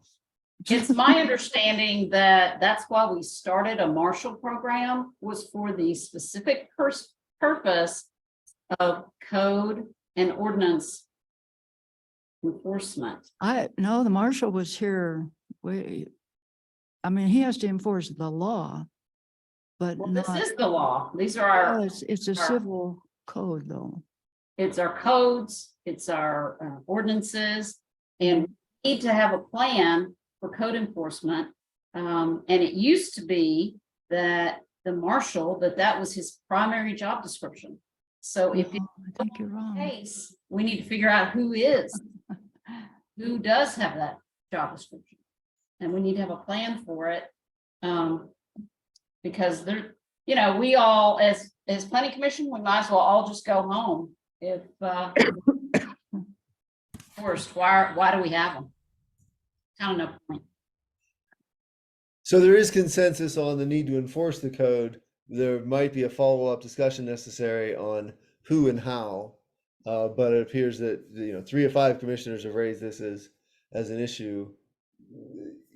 It's my understanding that that's why we started a Marshall program, was for the specific purpose of code and ordinance enforcement. No, the marshal was here. I mean, he has to enforce the law, but Well, this not, is the law. These are our, it's a civil code though. it's our codes, it's our ordinances, and we need to have a plan for code enforcement. And it used to be that the marshal, that was his primary job description. So if No, I think you're it's wrong. the case, we need to figure out who who does have that job description. And we need to have a plan for it. Because there, you know, we all, as planning commission, we might as well all just go home if forced. Why do we have them? Kind of no point. So there is consensus on the need to enforce the code. There might be a follow-up discussion necessary on who and how. But it appears that, 3 of 5 commissioners have raised this as an issue.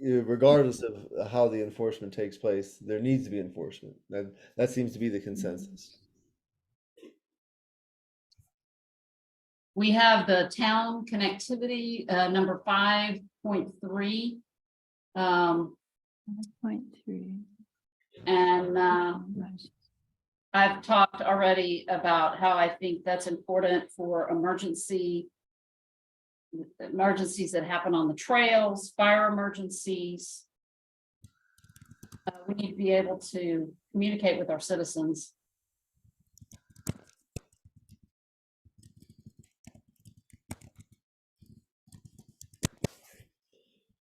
Regardless of how the enforcement takes place, there needs to be enforcement. That seems to be the consensus. We have the town connectivity, number 5.3. 0.3. And I've talked already about how I think that's important for emergencies that happen on the trails, fire emergencies. We need to be able to communicate with our citizens.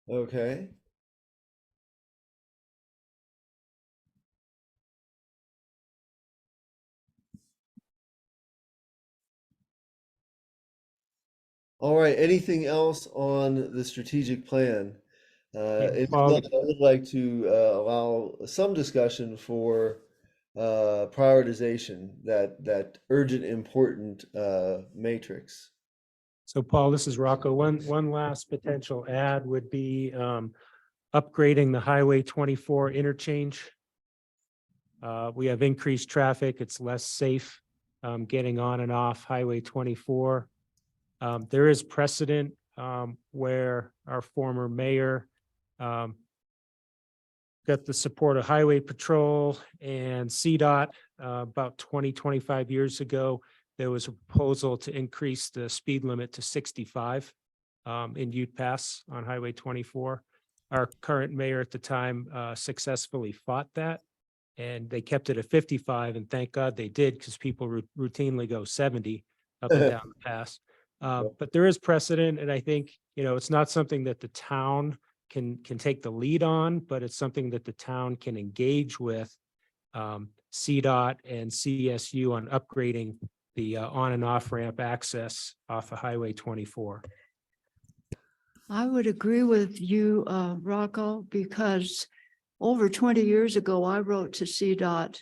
Okay. All right, anything else on the strategic plan? If Paul, not, I would like to allow some discussion for prioritization, that urgent, important matrix. so Paul, this is Rocco. One last potential add would be upgrading the Highway 24 interchange. We have increased traffic. It's less safe getting on and off Highway 24. There is precedent where our former mayor got the support of Highway Patrol and CDOT about 25 years ago. There was a proposal to increase the speed limit to 65 in Ute Pass on Highway 24. Our current mayor at the time successfully fought that, and they kept it at 55, and thank God they did, because people routinely go 70 up and down the pass. But there is precedent, and I think, it's not something that the town can take the lead on, but it's something that the town can engage with CDOT and CSU on upgrading the on and off ramp access off of Highway 24. I would agree with you, Rocco, because over 20 years ago, I wrote to CDOT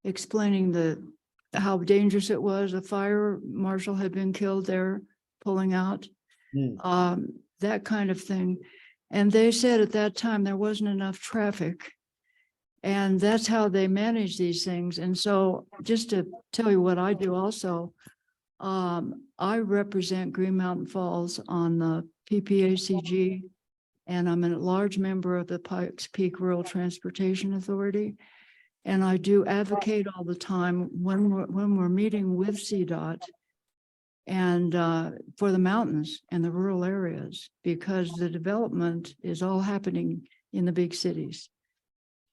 explaining how dangerous it was. A fire marshal had been killed there pulling out, that kind of thing. And they said at that time there wasn't enough traffic. And that's how they manage these things. And so just to tell you what I do also, I represent Green Mountain Falls on the PPACG, and I'm a large member of the Pikes Peak Rural Transportation Authority. And I do advocate all the time when we're meeting with CDOT and for the mountains and the rural areas, because the development is all happening in the big cities.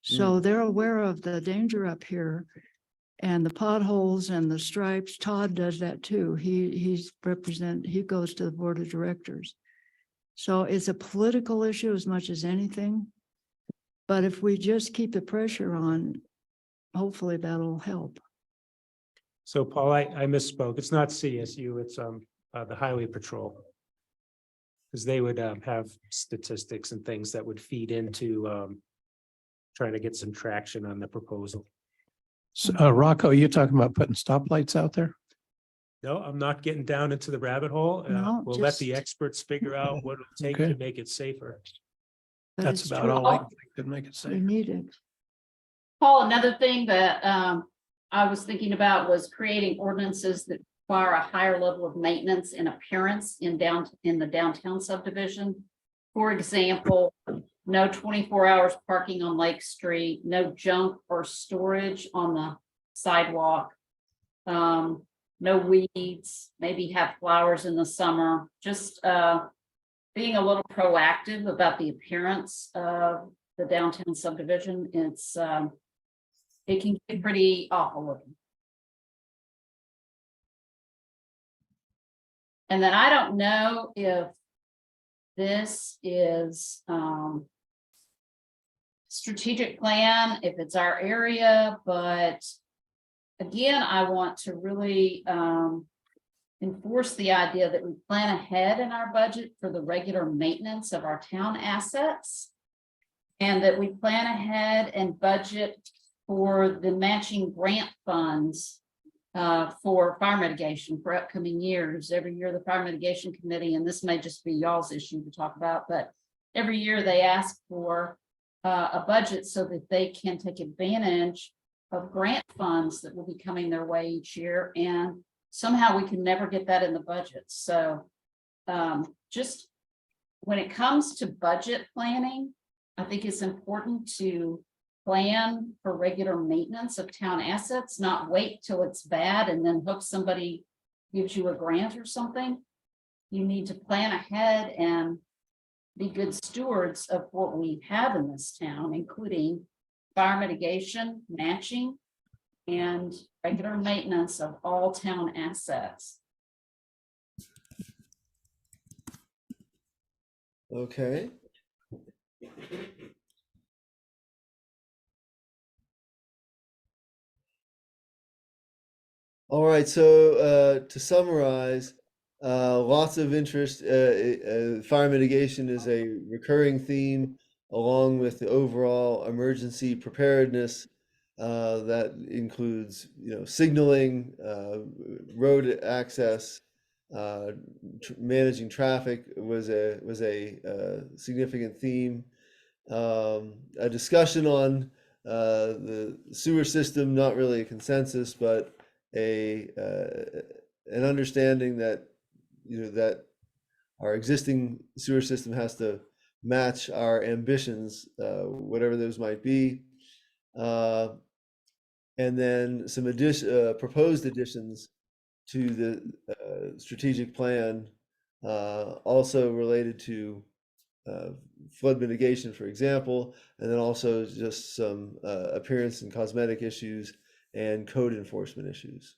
So they're aware of the danger up here and the potholes and the stripes. Todd does that too. He goes to the board of directors. So it's a political issue as much as anything. But if we just keep the pressure on, hopefully that'll help. So Paul, I misspoke. It's not CSU, it's the Highway Patrol. Because they would have statistics and things that would feed into trying to get some traction on the proposal. So, Rocco, you talking about putting stoplights out there? No, I'm not getting down into the rabbit hole. No, We'll let the just- experts figure out what it'll take Okay. to make it safer. But That's it's about true. all I can think could make it We safe. need it. Paul, another thing that I was thinking about was creating ordinances that require a higher level of maintenance and appearance in the downtown subdivision. For example, no 24 hours parking on Lake Street, no junk or storage on the sidewalk. No weeds, maybe have flowers in the summer, just being a little proactive about the appearance of the downtown subdivision. It can get pretty awful looking. And then I don't know if this is strategic plan, if it's our area, but again, I want to really enforce the idea that we plan ahead in our budget for the regular maintenance of our town assets, and that we plan ahead and budget for the matching grant funds for fire mitigation for upcoming years. Every year, the Fire Mitigation Committee, and this may just be y'all's issue to talk about, but every year they ask for a budget so that they can take advantage of grant funds that will be coming their way each year. And somehow we can never get that in the budget. So just when it comes to budget planning, I think it's important to plan for regular maintenance of town assets, not wait till it's bad and then hope somebody gives you a grant or something. You need to plan ahead and be good stewards of what we have in this town, including fire mitigation, matching, and regular maintenance of all town assets. Okay. All right, so to summarize, lots of interest. Fire mitigation is a recurring theme, along with the overall emergency preparedness that includes, signaling, road access, managing traffic was a significant theme. A discussion on the sewer system, not really a consensus, but an understanding that that our existing sewer system has to match our ambitions, whatever those might be, and then some proposed additions to the strategic plan, also related to flood mitigation, for example, and then also just some appearance and cosmetic issues and code enforcement issues.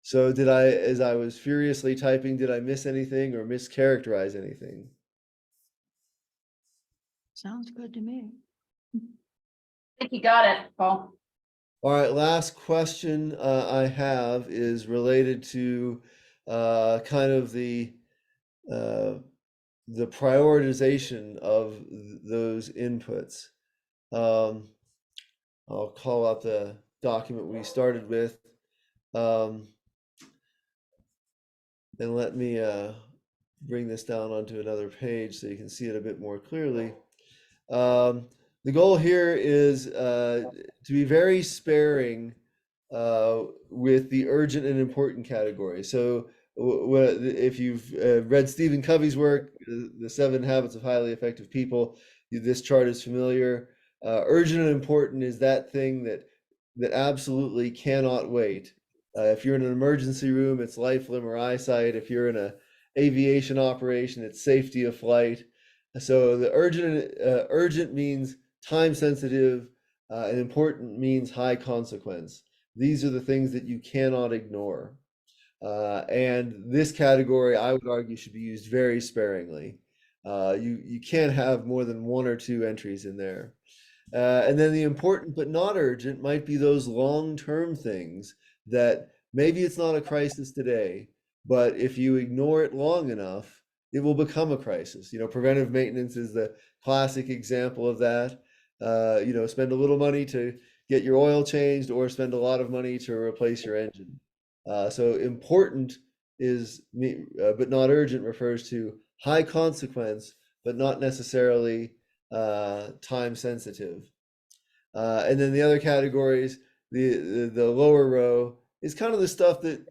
So as I was furiously typing, did I miss anything or mischaracterize anything? Sounds good to me. I think you got it, Paul. All right, last question I have is related to kind of the prioritization of those inputs. I'll call out the document we started with, and let me bring this down onto another page so you can see it a bit more clearly. The goal here is to be very sparing with the urgent and important category. So if you've read Stephen Covey's work, The 7 Habits of Highly Effective People, this chart is familiar. Urgent and important is that thing that absolutely cannot wait. If you're in an emergency room, it's life, limb, or eyesight. If you're in an aviation operation, it's safety of flight. So the urgent means time sensitive, and important means high consequence. These are the things that you cannot ignore. And this category, I would argue, should be used very sparingly. You can't have more than 1 or 2 entries in there. And then the important but not urgent might be those long-term things that maybe it's not a crisis today, but if you ignore it long enough, it will become a crisis. Preventive maintenance is the classic example of that. Spend a little money to get your oil changed or spend a lot of money to replace your engine. So important is, but not urgent, refers to high consequence, but not necessarily time sensitive. And then the other categories, the lower row, is kind of the stuff that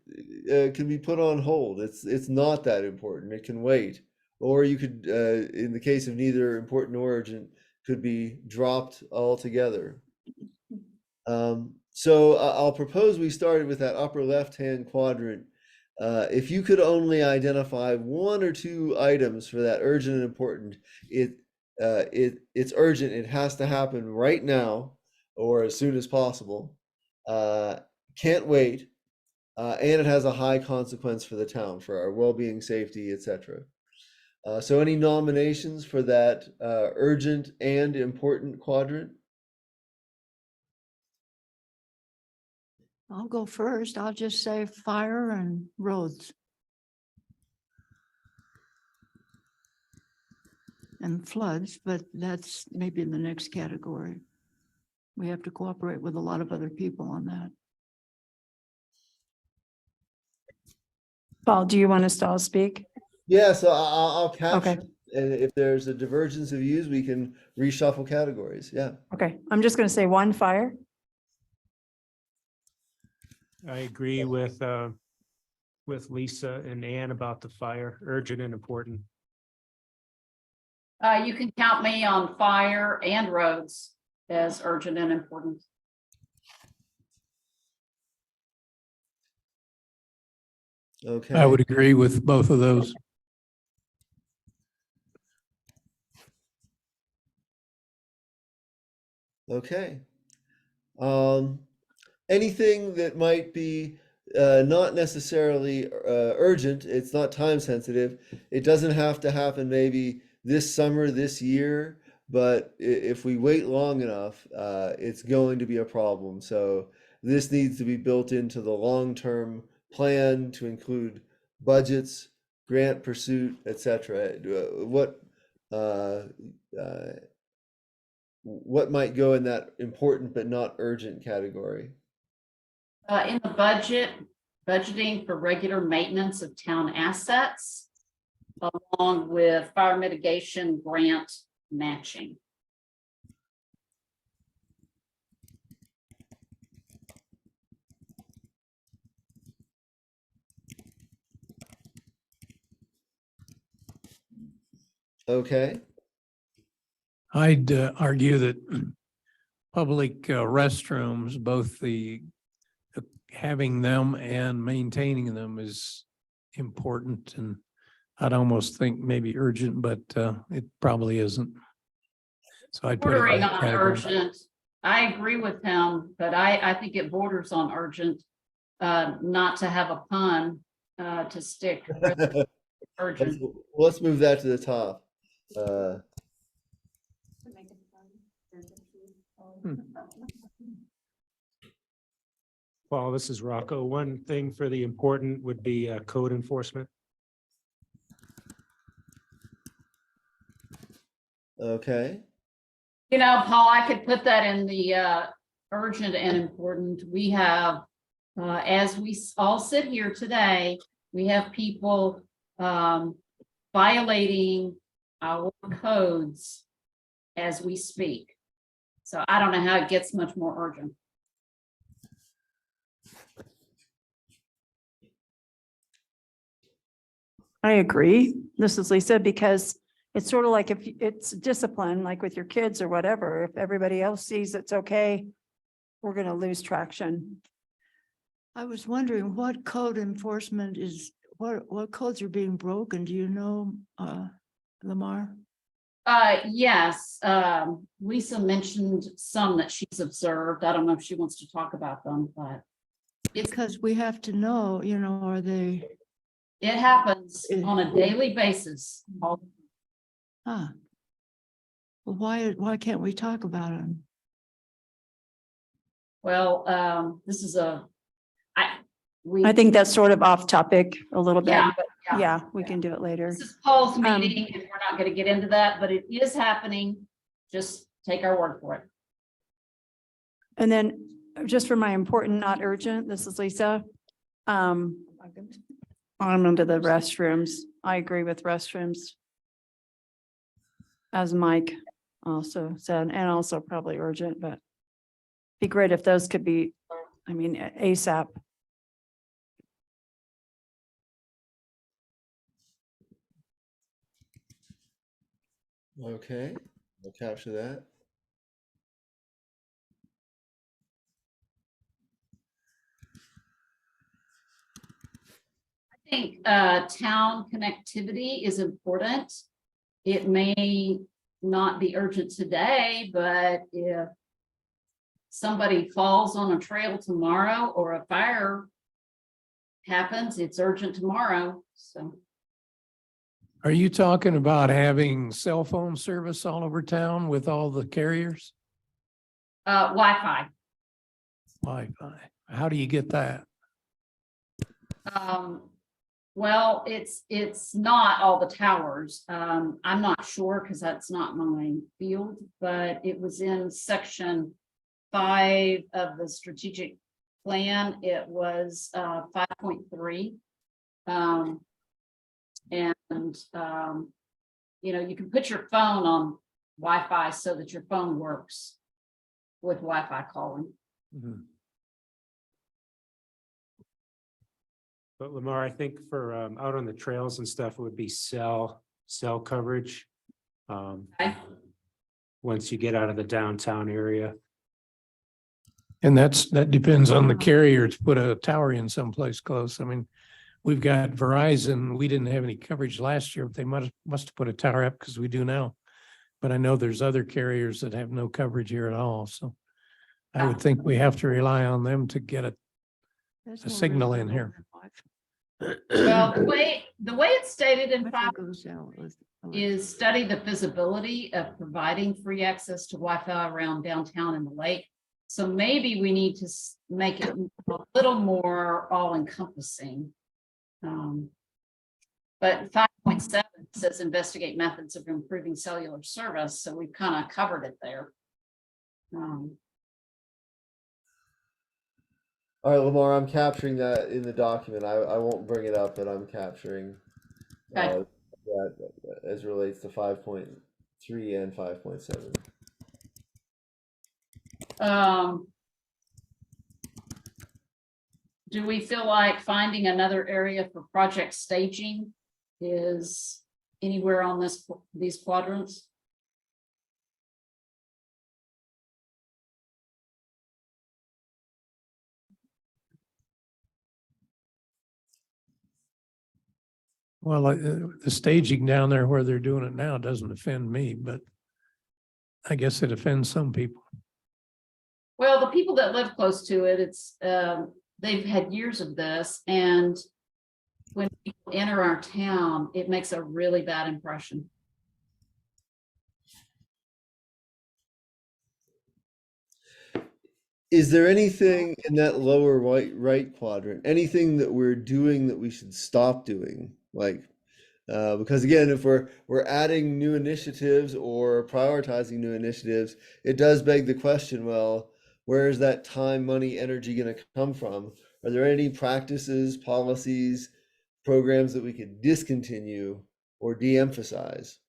can be put on hold. It's not that important. It can wait. Or you could, in the case of neither important nor urgent, could be dropped altogether. So I'll propose we started with that upper left-hand quadrant. If you could only identify 1 or 2 items for that urgent and important, it's urgent. It has to happen right now or as soon as possible. Can't wait, and it has a high consequence for the town, for our well-being, safety, etc. So any nominations for that urgent and important quadrant? I'll go first. I'll just say fire and roads. And floods, but that's maybe in the next category. We have to cooperate with a lot of other people on that. Paul, do you want us to all speak? Yeah, so I'll capture, Okay. and if there's a divergence of views, we can reshuffle categories. Yeah. Okay, I'm just going to say 1 fire. I agree with Lisa and Ann about the fire, urgent and important. You can count me on fire and roads as urgent and important. Okay. I would agree with both of those. Okay. Anything that might be not necessarily urgent, it's not time sensitive. It doesn't have to happen maybe this summer, this year, but if we wait long enough, it's going to be a problem. So this needs to be built into the long-term plan to include budgets, grant pursuit, etc. What might go in that important but not urgent category? In the budget, budgeting for regular maintenance of town assets, along with fire mitigation grant matching. Okay. I'd argue that public restrooms, both the having them and maintaining them is important, and I'd almost think maybe urgent, but it probably isn't. So I'd put it in Bordering that on category. urgent. I agree with him, but I think it borders on urgent. Not to have a pun, to stick with urgent. Let's move that to the top. Paul, this is Rocco. One thing for the important would be code enforcement. Okay. You know, Paul, I could put that in the urgent and important. We have, as we all sit here today, we have people violating our codes as we speak. So I don't know how it gets much more urgent. I agree. This is Lisa, because it's sort of like if it's discipline, like with your kids or whatever, if everybody else sees it's okay, we're going to lose traction. I was wondering what code enforcement is, what codes are being broken? Do you know, Lamar? Yes, Lisa mentioned some that she's observed. I don't know if she wants to talk about them, but Because we have to know, you know, are they, it happens on a daily basis. well, why can't we talk about them? Well, this is I think that's sort of off topic a little bit, Yeah, but yeah, yeah, we can do it later. This is Paul's meeting, and we're not going to get into that, but it is happening. Just take our word for it. And then just for my important, not urgent, this is Lisa. On into the restrooms. I agree with restrooms. As Mike also said, and also probably urgent, but be great if those could be, I mean, ASAP. Okay. We'll capture that. I think town connectivity is important. It may not be urgent today, but if somebody falls on a trail tomorrow or a fire happens, it's urgent tomorrow. So Are you talking about having cell phone service all over town with all the carriers? Wi-Fi. Wi-Fi. How do you get that? Well, it's not all the towers. I'm not sure because that's not my field, but it was in section 5 of the strategic plan. It was 5.3. You know, you can put your phone on Wi-Fi so that your phone works with Wi-Fi calling. Mhm. But Lamar, I think for out on the trails and stuff, it would be cell coverage. Okay. Once you get out of the downtown area. And that depends on the carrier to put a tower in someplace close. I mean, we've got Verizon. We didn't have any coverage last year, but they must have put a tower up because we do now. But I know there's other carriers that have no coverage here at all. So I would think we have to rely on them to get a signal in here. Well, the way it's stated in Wi-Fi goes out with is study the feasibility of providing free access to Wi-Fi around downtown and the lake. So maybe we need to make it a little more all-encompassing. But 5.7 says investigate methods of improving cellular service, so we've kind of covered it there. All right, Lamar, I'm capturing that in the document. I won't bring it up, but I'm capturing Okay. that as it relates to 5.3 and 5.7. Do we feel like finding another area for project staging is anywhere on these quadrants? Well, the staging down there where they're doing it now doesn't offend me, but I guess it offends some people. Well, the people that live close to it, it's, they've had years of this, and when people enter our town, it makes a really bad impression. Is there anything in that lower right quadrant, anything that we're doing that we should stop doing? Like, because again, if we're adding new initiatives or prioritizing new initiatives, it does beg the question, well, where is that time, money, energy going to come from? Are there any practices, policies, programs that we could discontinue or de-emphasize?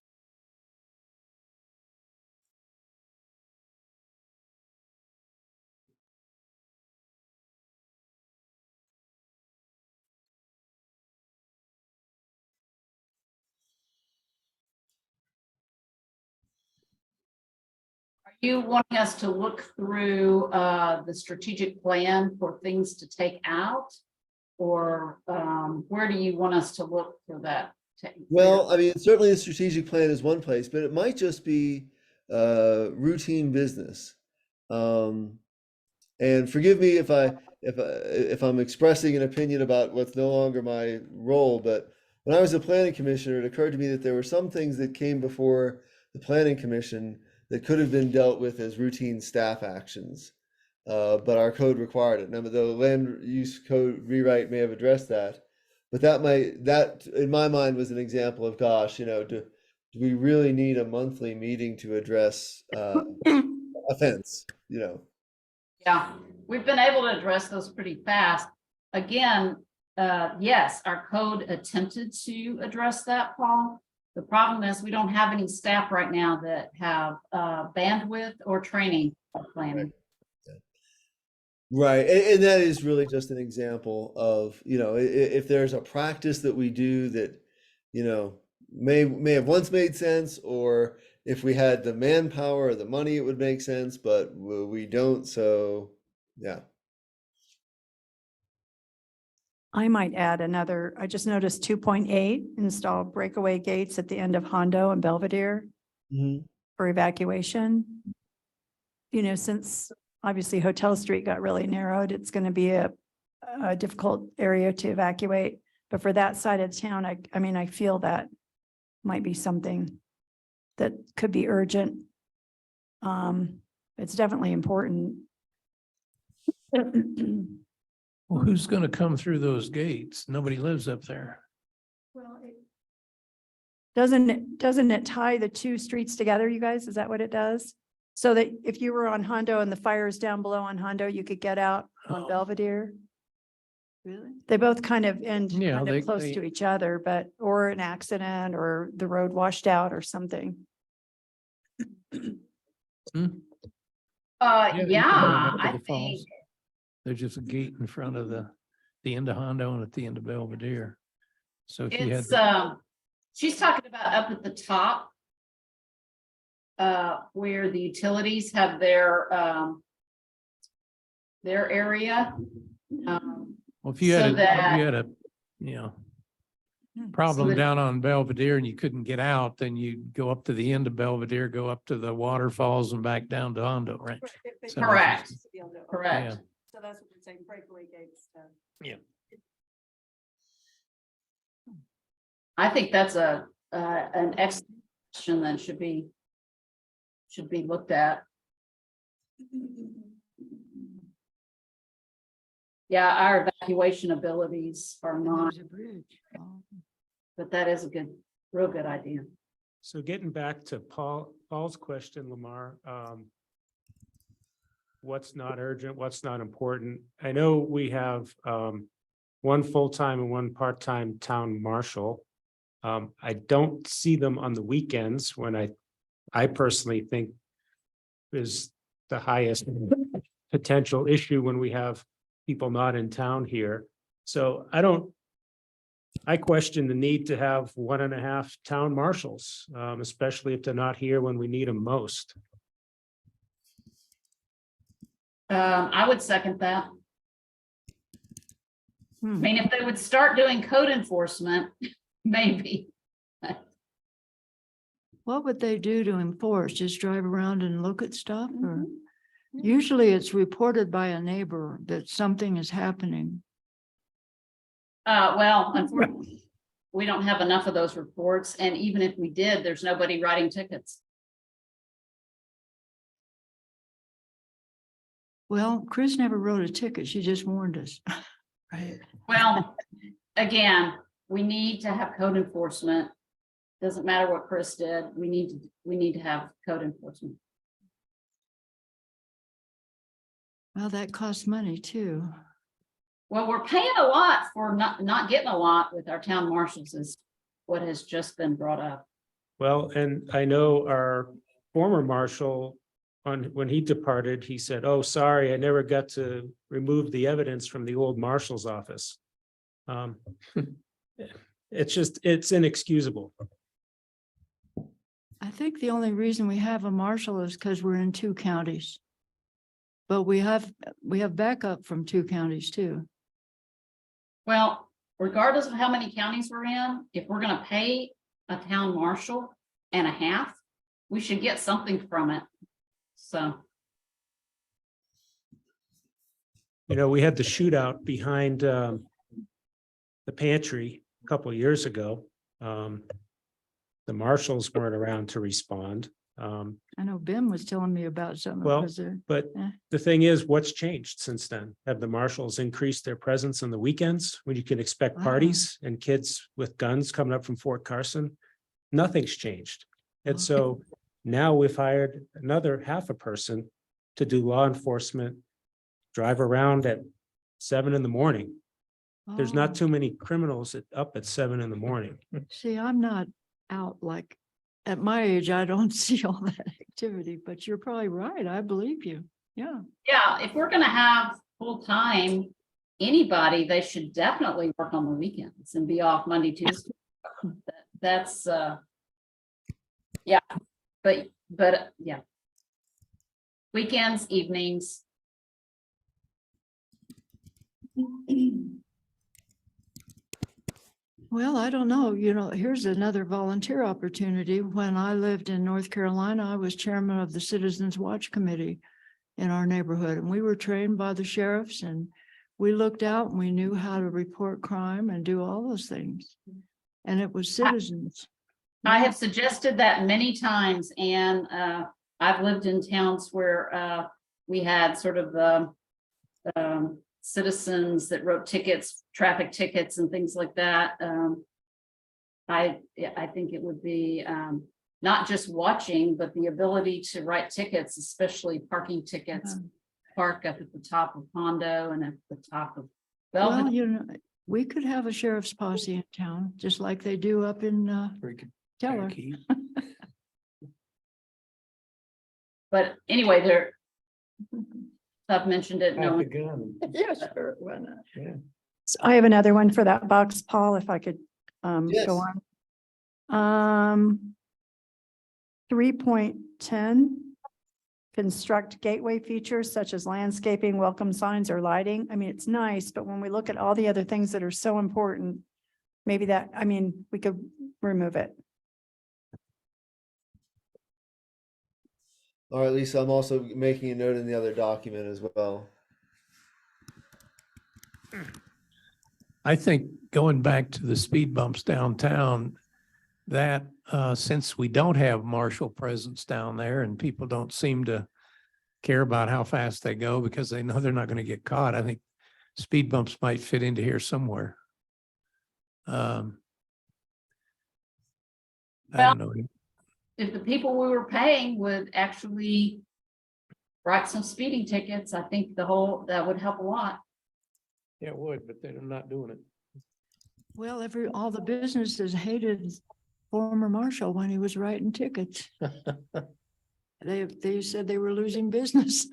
You wanting us to look through the strategic plan for things to take out? Or where do you want us to look for that? Well, I mean, certainly the strategic plan is one place, but it might just be routine business. And forgive me if I'm expressing an opinion about what's no longer my role, but when I was a planning commissioner, it occurred to me that there were some things that came before the planning commission that could have been dealt with as routine staff actions. But our code required it. Now, the land use code rewrite may have addressed that, but that in my mind was an example of, gosh, do we really need a monthly meeting to address offense? Yeah, we've been able to address those pretty fast. Again, yes, our code attempted to address that, Paul. The problem is we don't have any staff right now that have bandwidth or training for planning. Right. And that is really just an example of, if there's a practice that we do that, may have once made sense, or if we had the manpower or the money, it would make sense, but we don't. So, yeah. I might add another, I just noticed 2.8, install breakaway gates at the end of Hondo and Belvedere for evacuation. Since obviously Hotel Street got really narrowed, it's going to be a difficult area to evacuate. But for that side of town, I feel that might be something that could be urgent. It's definitely important. Well, who's going to come through those gates? Nobody lives up there. Well, doesn't it tie the two streets together, you guys? Is that what it does? So that if you were on Hondo and the fire's down below on Hondo, you could get out on Oh. Belvedere? Really? They both kind of end Yeah, kind of close to each other, or an accident or the road washed out or something. You Yeah, can go up to I the think, falls. There's just a gate in front of the end of Hondo and at the end of Belvedere. So if you had, it's, she's talking about up at the top. Where the utilities have their area. well, if you had so a, if that- you had a, problem that- down on Belvedere and you couldn't get out, then you'd go up to the end of Belvedere, go up to the waterfalls and back down to Hondo, right? So Correct. Yeah. Correct. So that's what we're saying, breakaway gates. I think that's a an question that should be looked at. Yeah, our evacuation abilities are not, There's a bridge. Oh. but that is a real good idea. So getting back to Paul's question, Lamar, what's not urgent, what's not important? I know we have one full-time and one part-time town marshal. I don't see them on the weekends when I personally think is the highest potential issue when we have people not in town here. So I question the need to have 1.5 town marshals, especially if they're not here when we need them most. I would second that. I Hmm. mean, if they would start doing code enforcement, maybe. What would they do to enforce? Just drive around and look at stuff or? Usually it's reported by a neighbor that something is happening. Well, unfortunately, we don't have enough of those reports, and even if we did, there's nobody writing tickets. Well, Chris never wrote a ticket. She just warned us. Right. Well, again, we need to have code enforcement. Doesn't matter what Chris did, we need to have code enforcement. Well, that costs money too. Well, we're paying a lot for not getting a lot with our town marshals is what has just been brought up. Well, and I know our former marshal, when he departed, he said, "Oh, sorry, I never got to remove the evidence from the old marshal's office." It's inexcusable. I think the only reason we have a marshal is because we're in 2 counties. But we have backup from 2 counties too. Well, regardless of how many counties we're in, if we're gonna pay a town marshal and a half, we should get something from it. So, We had the shootout behind the pantry a couple of years ago. The marshals weren't around to respond. I know Ben was telling me about something. Well, Was there? but Eh. the thing is, what's changed since then? Have the marshals increased their presence on the weekends when you can expect Wow. parties and kids with guns coming up from Fort Carson? Nothing's changed. And so now we've hired another half a person to do law enforcement, drive around at 7 a.m. There's not Oh, too many criminals up at 7 a.m. see, I'm not out like, at my age, I don't see all that activity, but you're probably right. I believe you. Yeah. yeah, if we're gonna have full-time anybody, they should definitely work on the weekends and be off Monday, Tuesday. That's, yeah, but, yeah. Weekends, evenings. Well, I don't know, here's another volunteer opportunity. When I lived in North Carolina, I was chairman of the Citizens Watch Committee in our neighborhood, and we were trained by the sheriffs, and we looked out and we knew how to report crime and do all those things. And it was citizens. I have suggested that many times, and I've lived in towns where we had sort of citizens that wrote tickets, traffic tickets and things like that. I think it would be not just watching, but the ability to write tickets, especially parking tickets, park up at the top of Hondo and at the top of Well, Velvet. we could have a sheriff's posse in town, just like they do up in Teller. But anyway, I've mentioned it. No, Yeah, sure, why not? So I have another one for that box, Paul, if I could Yes. go on. 3.10. Construct gateway features such as landscaping, welcome signs, or lighting. I mean, it's nice, but when we look at all the other things that are so important, maybe we could remove it. All right, Lisa, I'm also making a note in the other document as well. I think going back to the speed bumps downtown, that since we don't have marshal presence down there and people don't seem to care about how fast they go because they know they're not going to get caught, I think speed bumps might fit into here somewhere. I don't know. If the people we were paying would actually write some speeding tickets, I think that would help a lot. Yeah, it would, but they're not doing it. Well, all the businesses hated former marshal when he was writing tickets. They said they were losing business.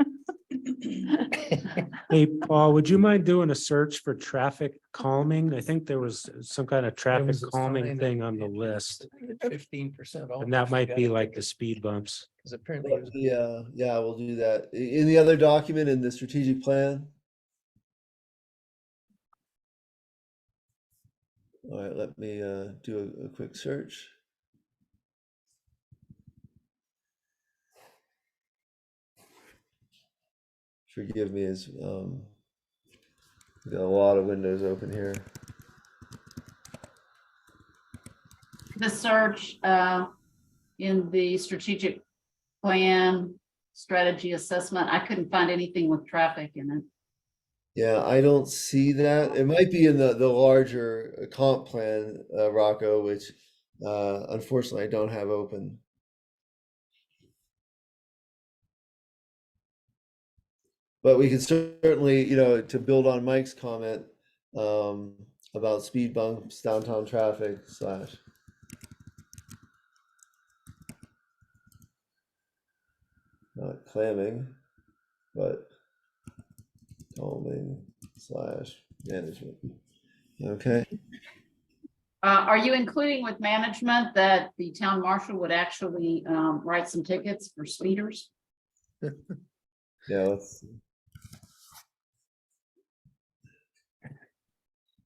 Hey, Paul, would you mind doing a search for traffic calming? I think there was some kind of traffic was a calming sign thing that- on the list. 15% off. And that might be like the speed bumps. Because apparently it was Yeah, we'll do that. In the other document in the strategic plan. All right, let me do a quick search. Forgive me, as got a lot of windows open here. The search in the strategic plan strategy assessment, I couldn't find anything with traffic in it. Yeah, I don't see that. It might be in the larger comp plan, Rocco, which unfortunately I don't have open. But we can certainly, to build on Mike's comment about speed bumps, downtown traffic / not clamming, but calming / management. Okay. Are you including with management that the town marshal would actually write some tickets for speeders? Yeah, let's.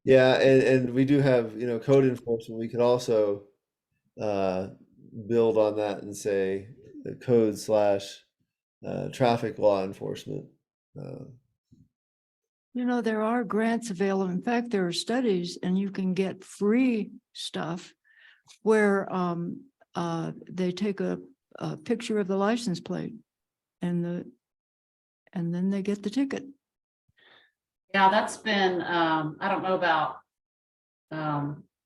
Yeah, and we do have, code enforcement. We could also build on that and say the code / traffic law enforcement. There are grants available. In fact, there are studies and you can get free stuff where they take a picture of the license plate and then they get the ticket. Yeah, that's been, I don't know about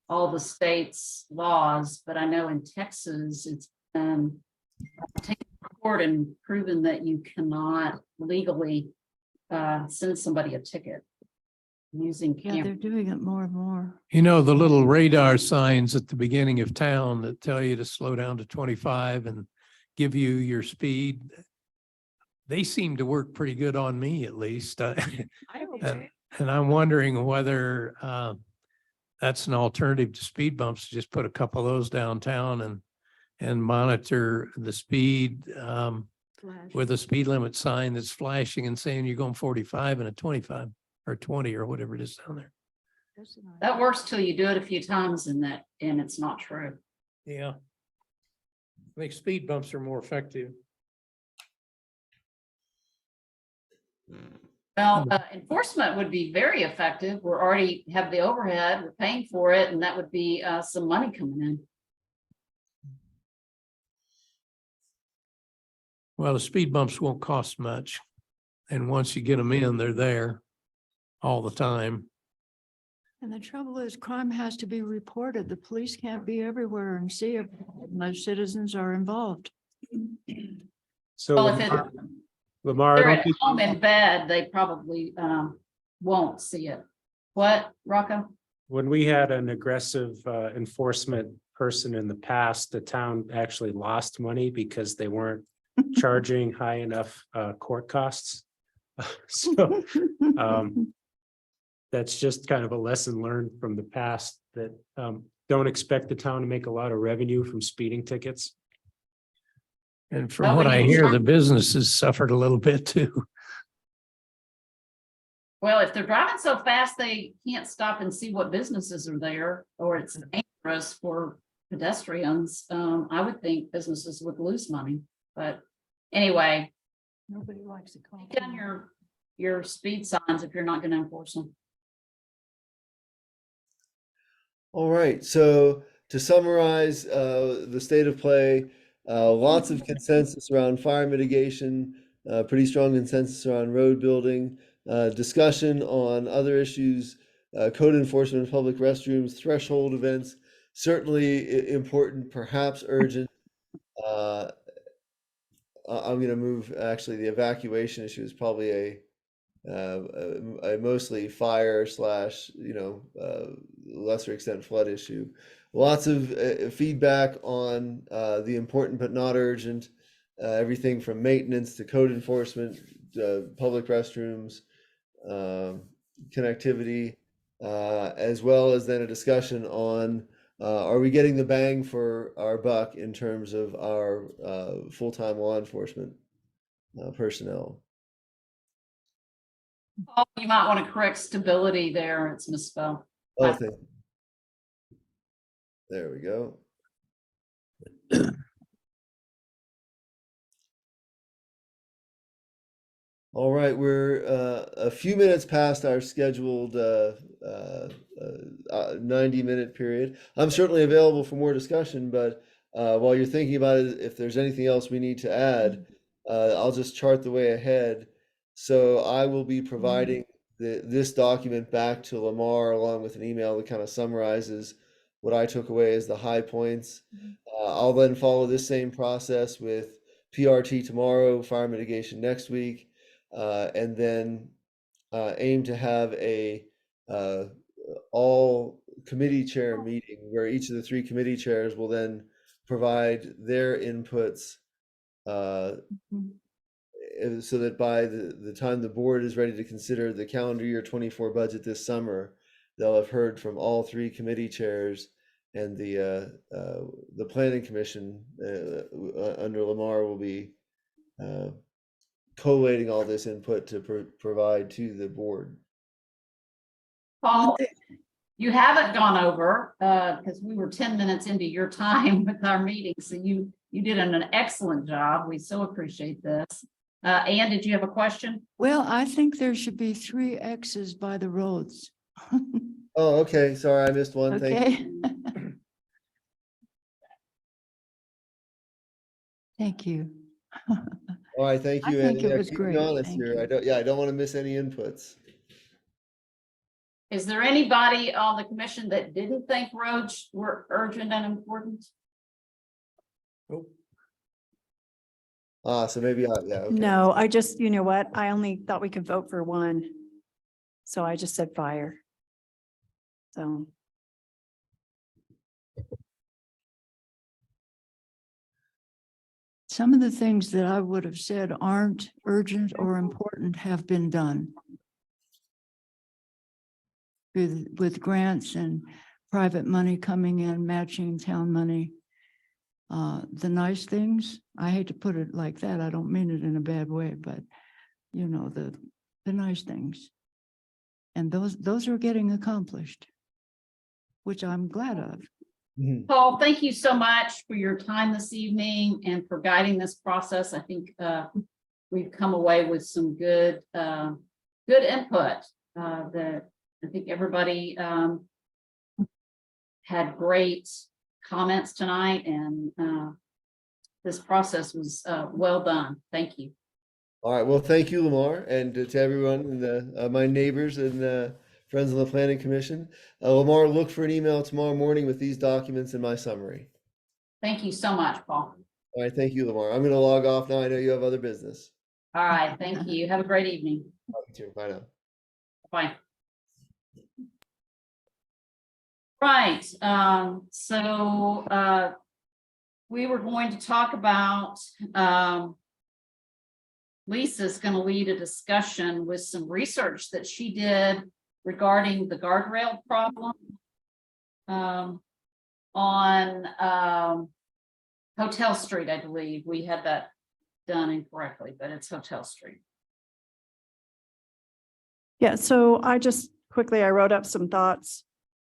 all the states' laws, but I know in Texas, it's been taken to court and proven that you cannot legally send somebody a ticket using Yeah, camera. they're doing it more and more. the little radar signs at the beginning of town that tell you to slow down to 25 and give you your speed. They seem to work pretty good on me, at least. And I'm wondering whether that's an alternative to speed bumps, just put a couple of those downtown and monitor the speed with a speed limit sign that's flashing and saying you're going 45 and a 25 or 20 or whatever it is down there. That works till you do it a few times and it's not true. Yeah. I think speed bumps are more effective. Well, enforcement would be very effective. We're already have the overhead, we're paying for it, and that would be some money coming in. Well, the speed bumps won't cost much. And once you get them in, they're there all the time. And the trouble is crime has to be reported. The police can't be everywhere and see if most citizens are involved. So Well, if Lamar, I they're don't at think, home in bed, they probably won't see it. What, Rocco? when we had an aggressive enforcement person in the past, the town actually lost money because they weren't charging high enough court costs. So that's just kind of a lesson learned from the past that don't expect the town to make a lot of revenue from speeding tickets. And from Well, what when I you hear, start- the businesses suffered a little bit too. Well, if they're driving so fast, they can't stop and see what businesses are there, or it's dangerous for pedestrians. I would think businesses would lose money, but anyway, Nobody likes it. take down your speed signs if you're not gonna enforce them. All right, so to summarize the state of play, lots of consensus around fire mitigation, pretty strong consensus around road building, discussion on other issues, code enforcement, public restrooms, threshold events, certainly important, perhaps urgent. I'm going to move, actually, the evacuation issue is probably a mostly fire slash, lesser extent flood issue. Lots of feedback on the important but not urgent, everything from maintenance to code enforcement, public restrooms, connectivity, as well as then a discussion on are we getting the bang for our buck in terms of our full-time law enforcement personnel. Oh, you might want to correct stability there. It's misspelled. Oh, thank you. There we go. All right, we're a few minutes past our scheduled 90-minute period. I'm certainly available for more discussion, but while you're thinking about it, if there's anything else we need to add, I'll just chart the way ahead. So I will be providing this document back to Lamar along with an email that kind of summarizes what I took away as the high points. I'll then follow this same process with PRT tomorrow, fire mitigation next week, and then aim to have a all committee chair meeting where each of the 3 committee chairs will then provide their inputs so that by the time the board is ready to consider the calendar year 24 budget this summer, they'll have heard from all 3 committee chairs, and the planning commission under Lamar will be collating all this input to provide to the board. Paul, you haven't gone over, because we were 10 minutes into your time with our meeting, so you did an excellent job. We so appreciate this. Ann, did you have a question? Well, I think there should be 3 X's by the roads. Oh, okay. Sorry, I missed one. Thank you. Okay. Thank you. All right, thank I you. think And it was keep me great. honest Thank here. you. I don't want to miss any inputs. Is there anybody on the commission that didn't think roads were urgent and important? So maybe yeah. Okay. No, I just, you know what? I only thought we could vote for one. So I just said fire. So. Some of the things that I would have said aren't urgent or important have been done. With grants and private money coming in, matching town money. The nice things, I hate to put it like that, I don't mean it in a bad way, but the nice things. And those are getting accomplished, which I'm glad of. Mhm. Paul, thank you so much for your time this evening and for guiding this process. I think we've come away with some good input that I think everybody had great comments tonight, and this process was well done. Thank you. All right. Well, thank you, Lamar, and to everyone and my neighbors and friends on the Planning Commission. Lamar, look for an email tomorrow morning with these documents and my summary. Thank you so much, Paul. All right. Thank you, Lamar. I'm going to log off now. I know you have other business. All right. Thank you. Have a great evening. Bye now. Bye. Right. We were going to talk about Lisa's going to lead a discussion with some research that she did regarding the guardrail problem on Hotel Street. I believe we had that done incorrectly, but it's Hotel Street. Yeah, so I wrote up some thoughts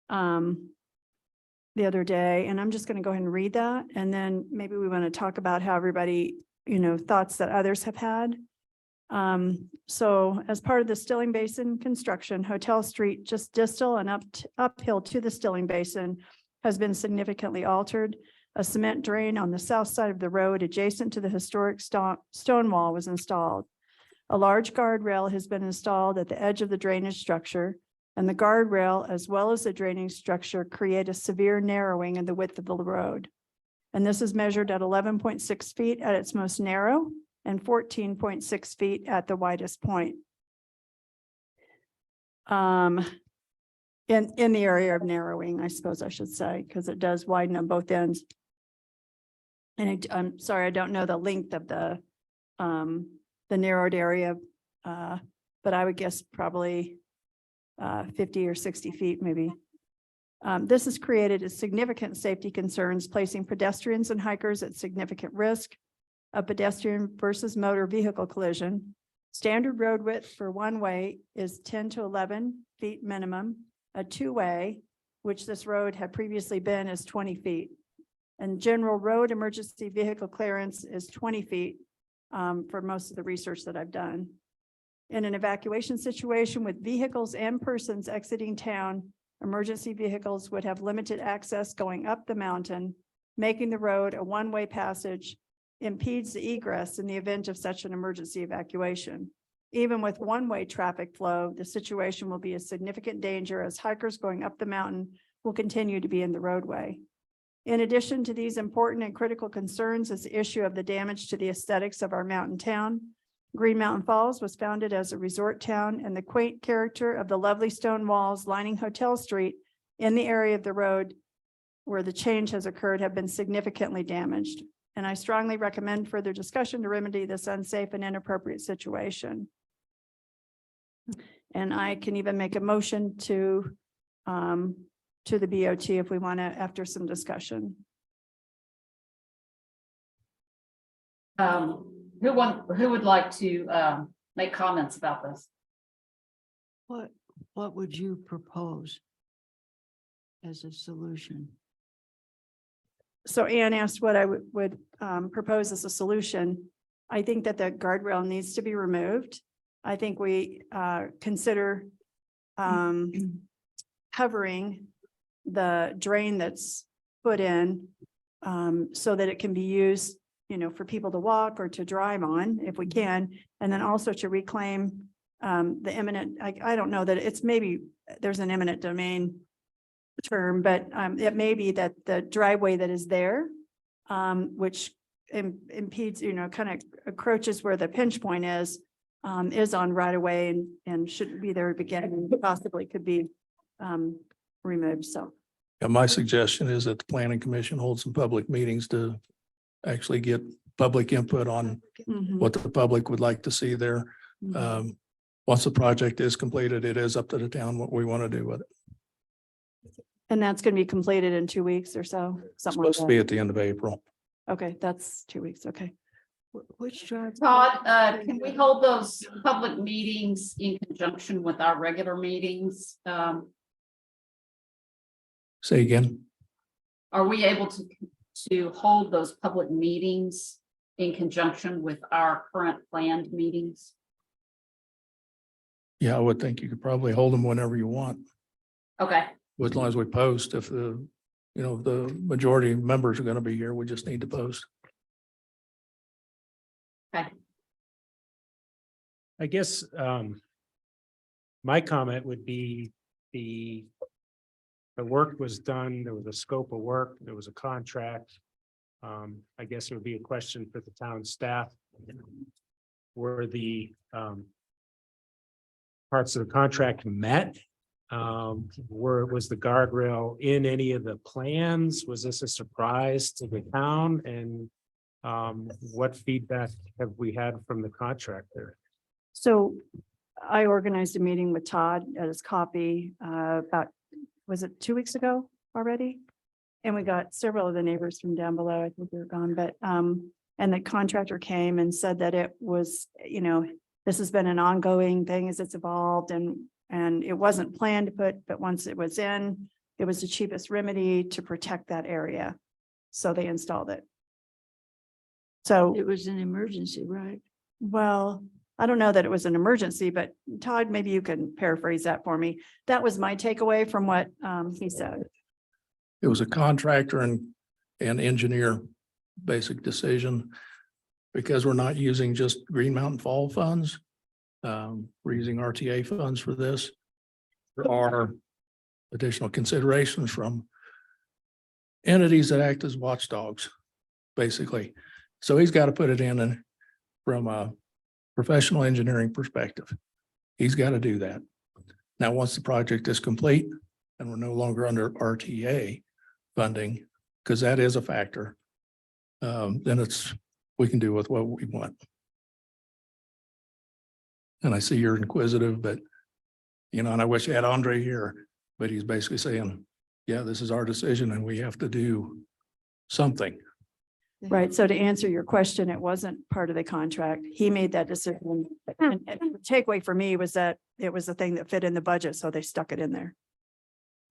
the other day, and I'm just going to go ahead and read that. And then maybe we want to talk about how everybody, thoughts that others have had. So as part of the Stilling Basin construction, Hotel Street, just distal and uphill to the Stilling Basin, has been significantly altered. A cement drain on the south side of the road adjacent to the historic stone wall was installed. A large guardrail has been installed at the edge of the drainage structure, and the guardrail as well as the drainage structure create a severe narrowing in the width of the road. And this is measured at 11.6 feet at its most narrow and 14.6 feet at the widest point. In the area of narrowing, I suppose I should say, because it does widen on both ends. And I'm sorry, I don't know the length of the narrowed area, but I would guess probably 50 or 60 feet maybe. This has created a significant safety concerns, placing pedestrians and hikers at significant risk. A pedestrian versus motor vehicle collision. Standard road width for one-way is 10 to 11 feet minimum. A two-way, which this road had previously been, is 20 feet. And general road emergency vehicle clearance is 20 feet for most of the research that I've done. In an evacuation situation with vehicles and persons exiting town, emergency vehicles would have limited access going up the mountain, making the road a one-way passage, impedes the egress in the event of such an emergency evacuation. Even with one-way traffic flow, the situation will be a significant danger as hikers going up the mountain will continue to be in the roadway. In addition to these important and critical concerns is the issue of the damage to the aesthetics of our mountain town. Green Mountain Falls was founded as a resort town, and the quaint character of the lovely stone walls lining Hotel Street in the area of the road where the change has occurred have been significantly damaged. And I strongly recommend further discussion to remedy this unsafe and inappropriate situation. And I can even make a motion to the BOT if we want to, after some discussion. Who would like to make comments about this? What would you propose as a solution? So Ann asked what I would propose as a solution. I think that the guardrail needs to be removed. I think we consider covering the drain that's put in so that it can be used, for people to walk or to drive on if we can, and then also to reclaim the eminent, I don't know that it's maybe there's an eminent domain term, but it may be that the driveway that is there, which impedes, kind of encroaches where the pinch point is on right of way and shouldn't be there to begin, and possibly could be removed. So. Yeah, my suggestion is that the planning commission holds some public meetings to actually get public input on what the public would like to see there. Once the project is completed, it is up to the town what we want to do with it. And that's going to be completed in 2 weeks or so, It's something like supposed to be that. at the end of April. Okay, that's 2 weeks. Okay. Which drive? Todd, can we hold those public meetings in conjunction with our regular meetings? Say again? Are we able to hold those public meetings in conjunction with our current planned meetings? Yeah, I would think you could probably hold them whenever you want, Okay, as long as we post. If the majority of members are going to be here, we just need to post. okay. I guess my comment would be the work was done, there was a scope of work, there was a contract. I guess it would be a question for the town staff. Were the parts of the contract met? Was the guardrail in any of the plans? Was this a surprise to the town? And what feedback have we had from the contractor? So I organized a meeting with Todd at his copy about, was it 2 weeks ago already? And we got several of the neighbors from down below. I think they were gone, but and the contractor came and said that it was, this has been an ongoing thing as it's evolved, and it wasn't planned to put, but once it was in, it was the cheapest remedy to protect that area. So they installed it. So, It was an emergency, right? well, I don't know that it was an emergency, but Todd, maybe you can paraphrase that for me. That was my takeaway from what he said. it was a contractor and engineer basic decision. Because we're not using just Green Mountain Fall funds. We're using RTA funds for this. There are additional considerations from entities that act as watchdogs, basically. So he's got to put it in and from a professional engineering perspective. He's got to do that. Now, once the project is complete and we're no longer under RTA funding, because that is a factor, then we can do with what we want. And I see you're inquisitive, but, and I wish I had Andre here, but he's basically saying, yeah, this is our decision and we have to do something. Right. So to answer your question, it wasn't part of the contract. He made that decision. And the takeaway for me was that it was the thing that fit in the budget, so they stuck it in there.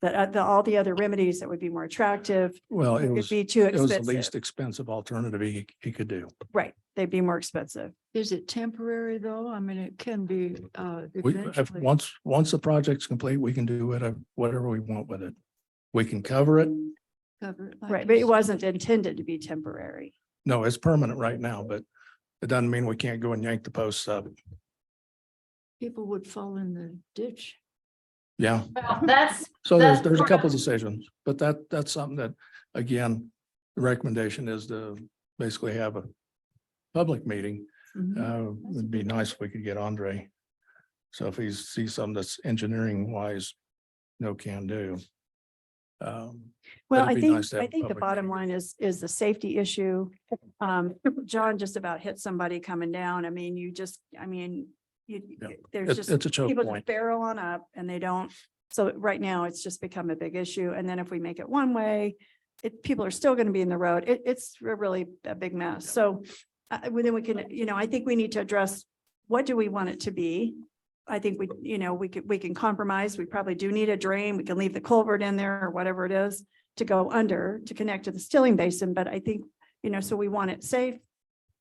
That all the other remedies that would be more attractive Well, it would was, be too it was the expensive. least expensive alternative he could do. Right. They'd be more expensive. Is it temporary though? I mean, it can be, eventually. Once the project's complete, we can do whatever we want with it. We can cover it. Cover it like Right. you But it said. wasn't intended to be temporary. No, it's permanent right now, but it doesn't mean we can't go and yank the posts up. People would fall in the ditch. Yeah. Well, that's, So That's there's a couple correct. decisions, but that's something that, again, the recommendation is to basically have a public meeting. It'd be nice if we could get Andre. So if he sees something that's engineering wise, no can do. Well, it'd I be think, nice to have I a think the public bottom line is the safety issue. John just about hit somebody coming down. I mean, Yeah. there's just. It's a choke People just point. barrel on up and they don't. So right now it's just become a big issue. And then if we make it one way, people are still going to be in the road. It's really a big mess. So then we can, I think we need to address, what do we want it to be? I think we can compromise. We probably do need a drain. We can leave the culvert in there or whatever it is to go under to connect to the Stilling Basin. But I think, so we want it safe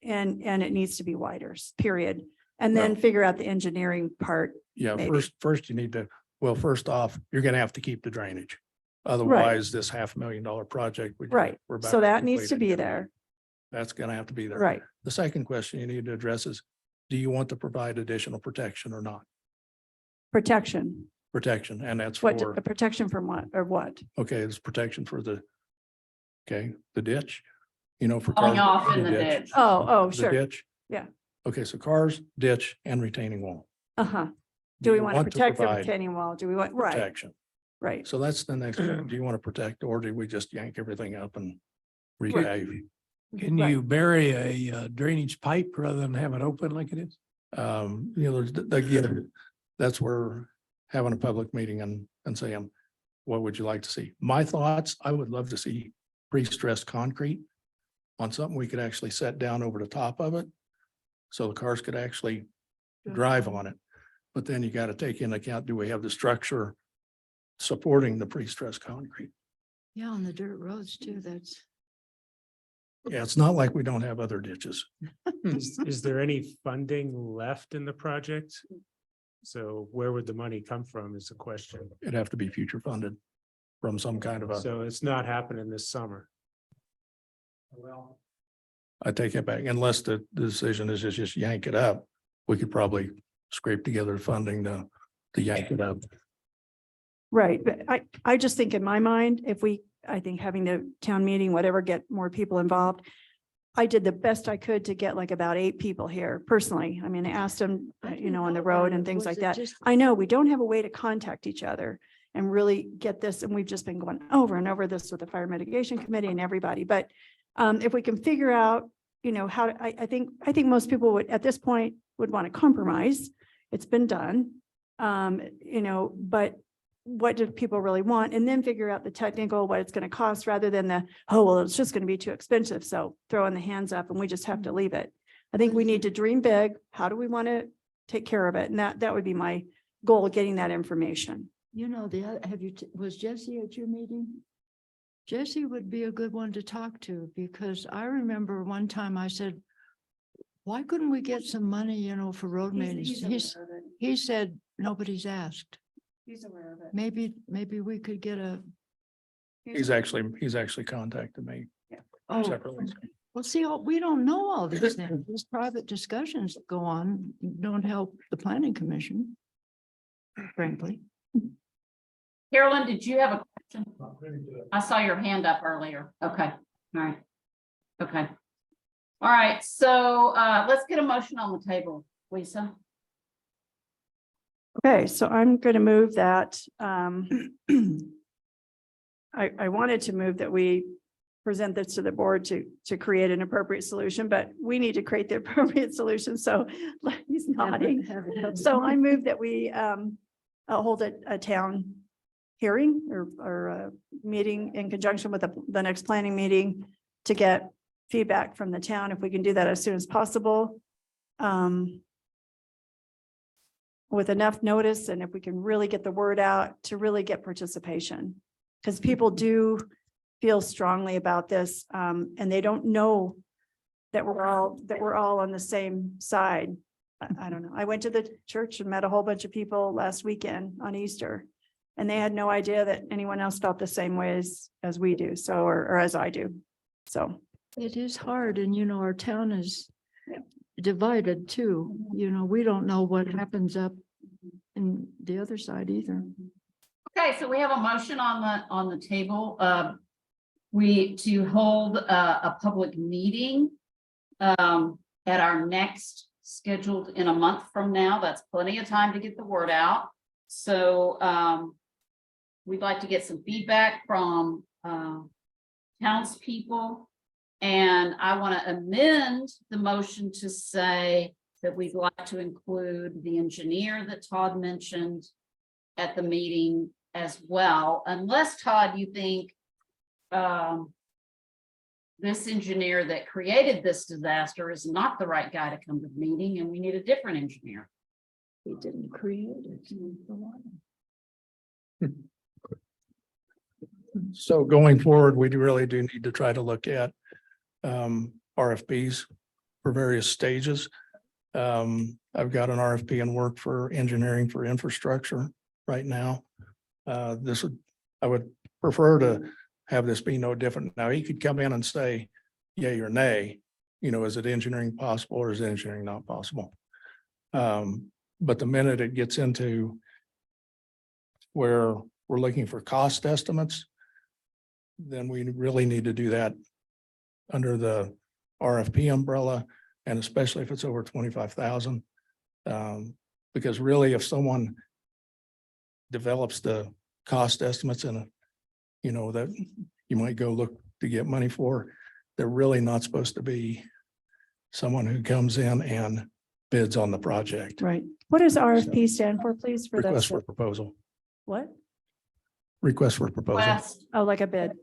and it needs to be wider, period. And then figure out the engineering part. Yeah, maybe. first you need to, first off, you're gonna have to keep the drainage. Otherwise, this $500,000 project. Right. we're about So that needs to complete be it. there. That's gonna have to be there. Right. The second question you need to address is, do you want to provide additional protection or not? Protection. Protection, and that's What, for, a protection from what or what? okay, it's protection for the ditch, for. falling cars, off in the ditch. Oh, The sure. ditch. Yeah. Okay, so cars, ditch, and retaining wall. Uh-huh. Do we you want to protect the provide retaining wall? Do we want, right, Protection. right. So that's the next, one. Do you want to protect, or do we just yank everything up and repave? Can Right. you bury a drainage pipe rather than have it open like it is? Again, that's where having a public meeting and saying, what would you like to see? My thoughts, I would love to see pre-stressed concrete on something we could actually set down over the top of it. So the cars could actually drive on it. But then you got to take into account, do we have the structure supporting the pre-stressed concrete? Yeah, on the dirt roads too, that's. Yeah, it's not like we don't have other ditches. Is there any funding left in the project? So where would the money come from is the question. It'd have to be future funded from some kind of a, So it's not happening this summer. Well, I take it back, unless the decision is just yank it up. We could probably scrape together funding to yank it up. Right, but I just think in my mind, I think having the town meeting, whatever, get more people involved. I did the best I could to get like about 8 people here personally. I mean, I asked them, on the road and things like that. I know we don't have a way to contact each other and really get this, and we've just been going over and over this with the fire mitigation committee and everybody, but if we can figure out, how to, I think most people would, at this point, would want to compromise. It's been done. But what do people really want? And then figure out the technical, what it's going to cost, rather than it's just going to be too expensive. So throwing the hands up and we just have to leave it. I think we need to dream big. How do we want to take care of it? And that would be my goal, getting that information. Was Jesse at your meeting? Jesse would be a good one to talk to, because I remember one time I said, why couldn't we get some money, for road maintenance? He said, nobody's asked. He's aware of it. Maybe we could get a He's actually contacted me Oh, separately. well, see, we don't know all these things. These private discussions that go on don't help the planning commission. Frankly. Carolyn, did you have a question? I saw your hand up earlier. Okay, all right. Okay. All right, so let's get a motion on the table, Lisa. Okay, so I'm going to move that. I wanted to move that we present this to the board to create an appropriate solution, but we need to create the appropriate solution. So he's nodding. So I move that we hold a town hearing or a meeting in conjunction with the next planning meeting to get feedback from the town, if we can do that as soon as possible. With enough notice, and if we can really get the word out to really get participation. Because people do feel strongly about this, and they don't know that we're all on the same side. I don't know. I went to the church and met a whole bunch of people last weekend on Easter, and they had no idea that anyone else felt the same way as we do. So, or as I do. So. It is hard, and our town is divided too. We don't know what happens up in the other side either. Okay, so we have a motion on the table. To hold a public meeting at our next scheduled in a month from now. That's plenty of time to get the word out. So we'd like to get some feedback from townspeople. And I want to amend the motion to say that we'd like to include the engineer that Todd mentioned at the meeting as well, unless, Todd, you think this engineer that created this disaster is not the right guy to come to the meeting and we need a different engineer. He didn't create it. So going forward, we really do need to try to look at RFPs for various stages. I've got an RFP in work for engineering for infrastructure right now. I would prefer to have this be no different. Now, he could come in and say, yay or nay, is it engineering possible or is engineering not possible? But the minute it gets into where we're looking for cost estimates, then we really need to do that under the RFP umbrella, and especially if it's over 25,000. Because really, if someone develops the cost estimates that you might go look to get money for, they're really not supposed to be someone who comes in and bids on the project. Right. What does RFP stand for, please? For Request for those. proposal. What? Request for proposal. Request, Oh, like a bid.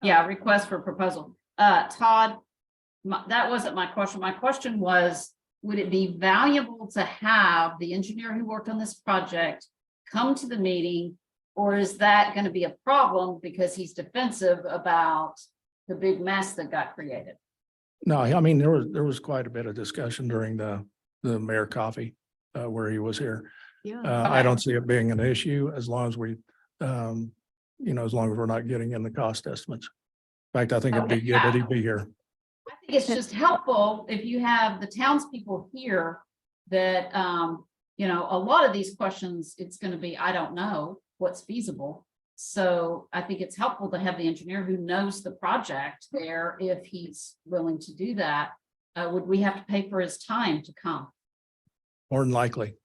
yeah, request for proposal. Todd, that wasn't my question. My question was, would it be valuable to have the engineer who worked on this project come to the meeting, or is that going to be a problem because he's defensive about the big mess that got created? No, I mean, there was quite a bit of discussion during the mayor coffee where he was here. Yeah. I don't see it being an issue as long as we, as long as we're not getting in the cost estimates. In fact, I think it'd be good that he'd be here. I think it's just helpful if you have the townspeople here that, a lot of these questions, it's going to be, I don't know what's feasible. So I think it's helpful to have the engineer who knows the project there if he's willing to do that. Would we have to pay for his time to come? More than likely.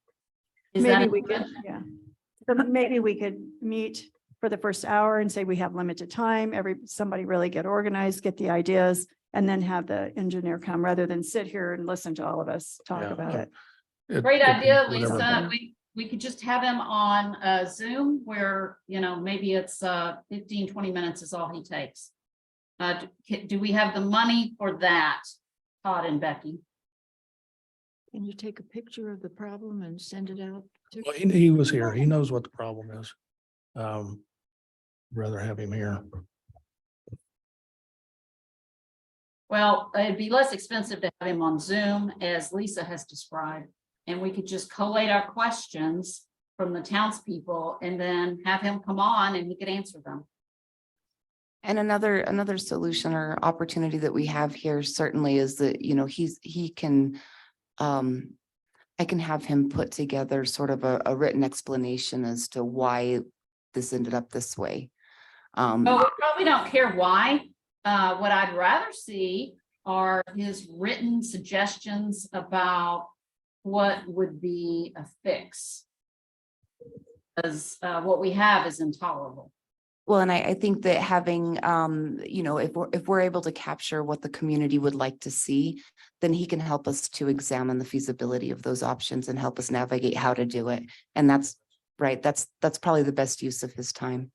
Is Maybe that we could, yeah. So maybe we could meet for the first hour and say we have limited time, somebody really get organized, get the ideas, and then have the engineer come rather than sit here and listen to all of us talk Yeah. about it. Great idea, Whatever. Lisa. We could just have him on Zoom where, maybe it's 15, 20 minutes is all he takes. Do we have the money for that, Todd and Becky? Can you take a picture of the problem and send it out? Well, he was here. He knows what the problem is. Rather have him here. Well, it'd be less expensive to have him on Zoom, as Lisa has described, and we could just collate our questions from the townspeople and then have him come on and he could answer them. And another solution or opportunity that we have here certainly is that, you know, he can, I can have him put together sort of a written explanation as to why this ended up this way. Oh, we probably don't care why. What I'd rather see are his written suggestions about what would be a fix. Because what we have is intolerable. Well, and I think that having, you know, if we're able to capture what the community would like to see, then he can help us to examine the feasibility of those options and help us navigate how to do it. And that's right. That's probably the best use of his time.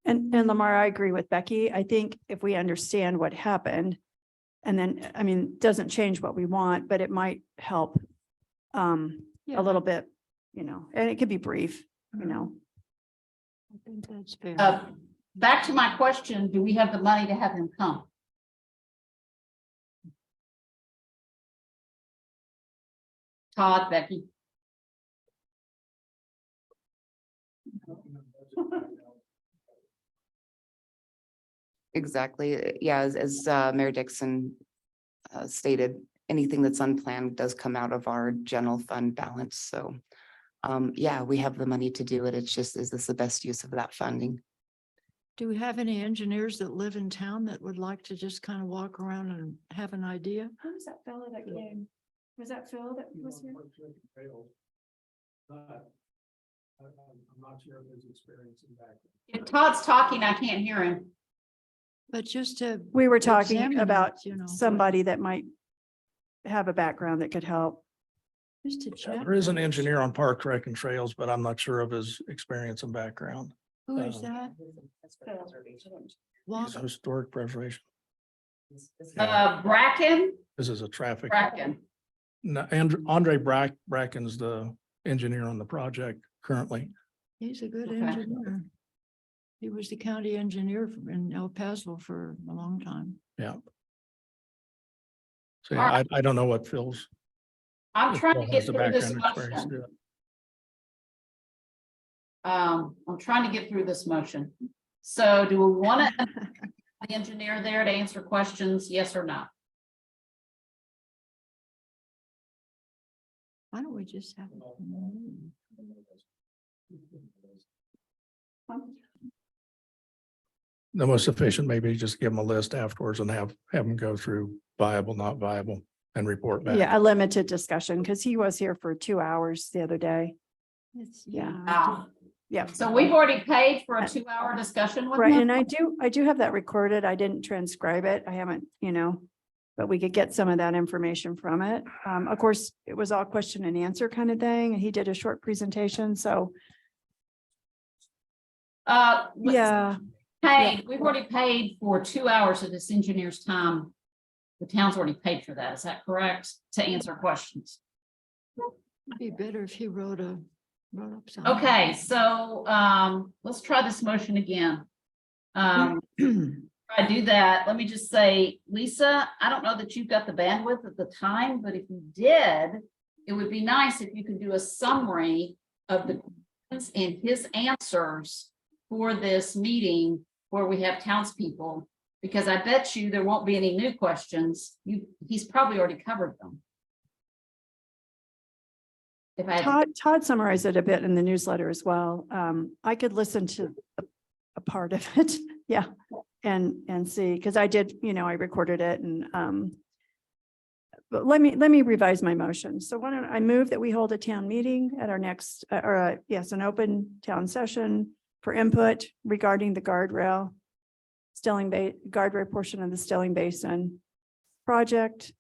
And Lamar, I agree with Becky. I think if we understand what happened, and then, I mean, doesn't change what we want, but it might help a Yeah. little bit, you know, and it could be brief, you know. I think that's fair. Back to my question, do we have the money to have him come? Todd, Becky? Exactly. Yeah, as Mayor Dixon stated, anything that's unplanned does come out of our general fund balance. So yeah, we have the money to do it. It's just, is this the best use of that funding? Do we have any engineers that live in town that would like to just kind of walk around and have an idea? Who was that fellow that came? Was that Phil that was here? I'm not sure of his experience in background. If Todd's talking, I can't hear him. But just to. We were talking examine about it, you know, somebody that might have a background that could help. Just to check. There is an engineer on Park Rec and Trails, but I'm not sure of his experience and background. Who is that? Walk- He's a historic preservation. Bracken, This is a traffic. Bracken. No, Andre Bracken's the engineer on the project currently. He's a good Okay. engineer. He was the county engineer in El Paso for a long time. Yeah. So yeah, I don't know what Phil's. I'm if trying Phil to get has the through this background experience to motion. do it. I'm trying to get through this motion. So do we want to the engineer there to answer questions, yes or no? Why don't we just have? The most efficient, maybe just give them a list afterwards and have them go through viable, not viable and report back. Yeah, a limited discussion because he was here for 2 hours the other day. Yeah. Wow. Yeah. So we've already paid for a 2-hour discussion with Right. him? And I do have that recorded. I didn't transcribe it. I haven't, you know, but we could get some of that information from it. Of course, it was all question and answer kind of thing. And he did a short presentation. So, yeah. Hey, we've already paid for 2 hours of this engineer's time. The town's already paid for that. Is that correct? To answer questions. It'd be better if he wrote up something. Okay, so let's try this motion again. Try to do that. Let me just say, Lisa, I don't know that you've got the bandwidth at the time, but if you did, it would be nice if you could do a summary of the questions and his answers for this meeting where we have townspeople, because I bet you there won't be any new questions. He's probably already covered them. If I had Todd summarized it a bit in the newsletter as well. I could listen to a part of it. Yeah. And see, because I did, you know, I recorded it and but let me revise my motion. So why don't I move that we hold a town meeting at our next, an open town session for input regarding the guardrail guardrail portion of the Stelling Basin project.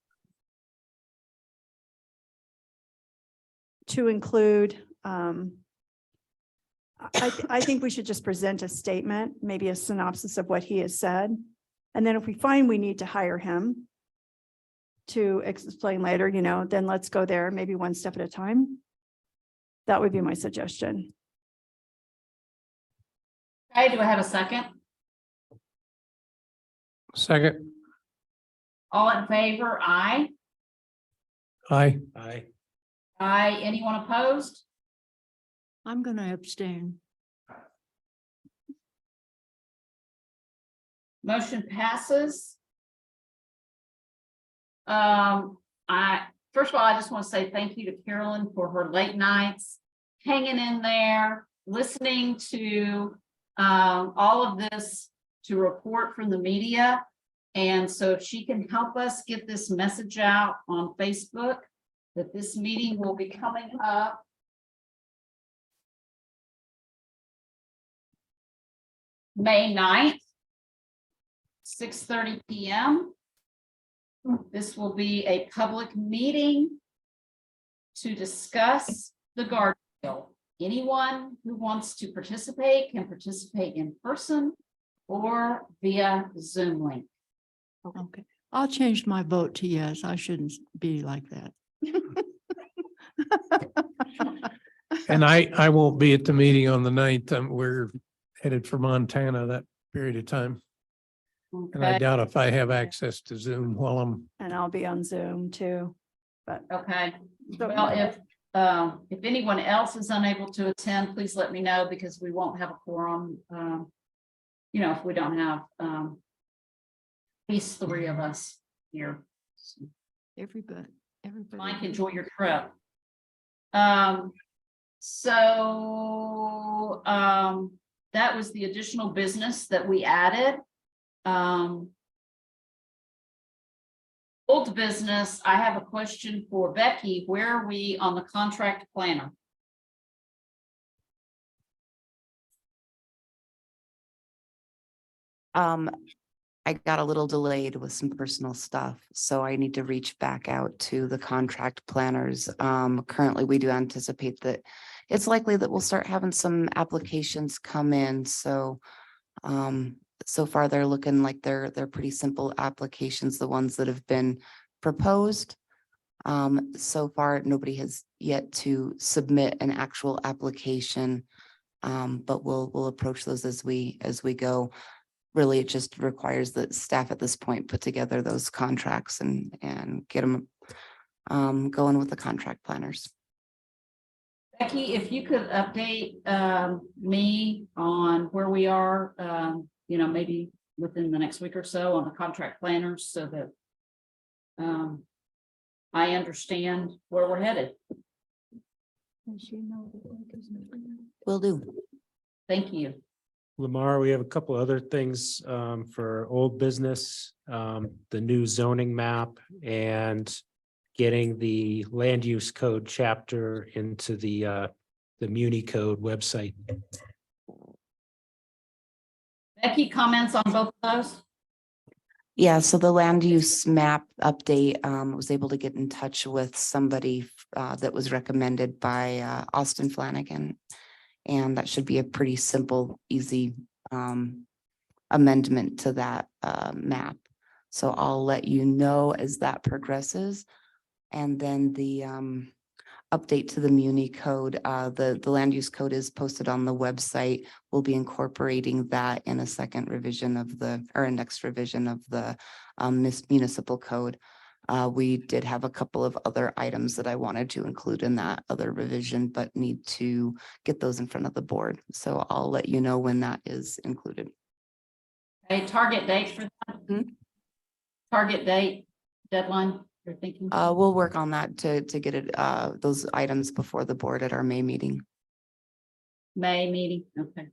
To include, I think we should just present a statement, maybe a synopsis of what he has said. And then if we find we need to hire him to explain later, you know, then let's go there, maybe one step at a time. That would be my suggestion. Okay, do I have a second? Second. All in favor, aye. Aye. Aye, anyone opposed? I'm gonna abstain. Motion passes. First of all, I just want to say thank you to Carolyn for her late nights, hanging in there, listening to all of this to report from the media. And so if she can help us get this message out on Facebook, that this meeting will be coming up May 9th, 6:30 p.m. This will be a public meeting to discuss the guard bill. Anyone who wants to participate can participate in person or via Zoom link. Okay, I'll change my vote to yes. I shouldn't be like that. And I won't be at the meeting on the 9th. We're headed for Montana that period of time. And I Okay, doubt if I have access to Zoom while I'm, And I'll be on Zoom too. okay. So- Well, if anyone else is unable to attend, please let me know because we won't have a quorum. You know, if we don't have at least 3 of us here. Everybody. Mike, enjoy your trip. That was the additional business that we added. Old business, I have a question for Becky. Where are we on the contract planner? I got a little delayed with some personal stuff, so I need to reach back out to the contract planners. Currently, we do anticipate that it's likely that we'll start having some applications come in, so so far they're looking like they're pretty simple applications, the ones that have been proposed. So far, nobody has yet to submit an actual application, but we'll approach those as we go. Really, it just requires that staff at this point put together those contracts and get them going with the contract planners. Becky, if you could update me on where we are, you know, maybe within the next week or so on the contract planners so that I understand where we're headed. Will do. Thank you. Lamar, we have a couple other things for old business, the new zoning map and getting the land use code chapter into the Muni code website. Becky, comments on both of those? Yeah, so the land use map update, was able to get in touch with somebody that was recommended by Austin Flanagan. And that should be a pretty simple, easy amendment to that map. So I'll let you know as that progresses. And then the update to the Muni code, the land use code is posted on the website. We'll be incorporating that in a second revision of a next revision of the municipal code. We did have a couple of other items that I wanted to include in that other revision, but need to get those in front of the board. So I'll let you know when that is included. A target date for that? Hmm? Target date, deadline, you're thinking? We'll work on that to get it, those items before the board at our May meeting. May meeting, okay.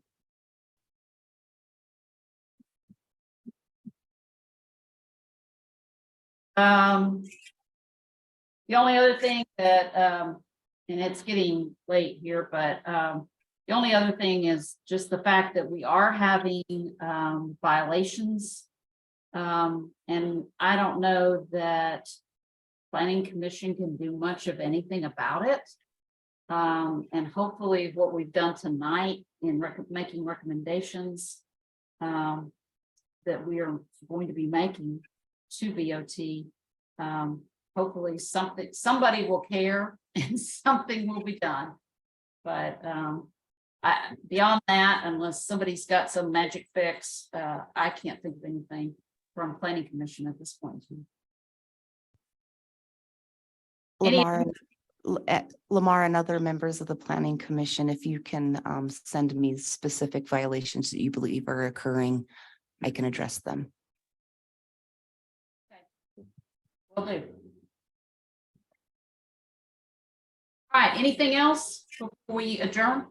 The only other thing that, and it's getting late here, but the only other thing is just the fact that we are having violations. And I don't know that Planning Commission can do much of anything about it. And hopefully what we've done tonight in making recommendations that we are going to be making to VOT, hopefully somebody will care and something will be done. But beyond that, unless somebody's got some magic fix, I can't think of anything from Planning Commission at this point. Any- Lamar and other members of the Planning Commission, if you can send me specific violations that you believe are occurring, I can address them. Will do. All right, anything else before we adjourn?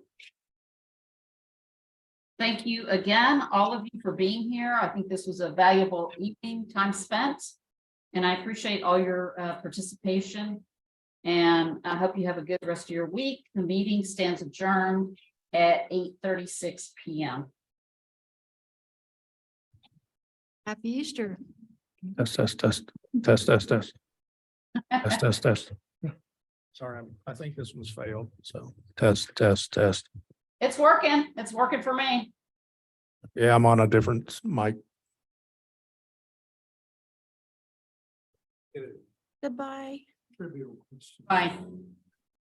Thank you again, all of you, for being here. I think this was a valuable evening time spent. And I appreciate all your participation. And I hope you have a good rest of your week. The meeting stands adjourned at 8:36 p.m. Happy Easter. Test, test, test, test, test, test, test, test, test. Sorry, I think this one's failed, so test, test, test. It's working. It's working for me. Yeah, I'm on a different mic. Goodbye. Bye.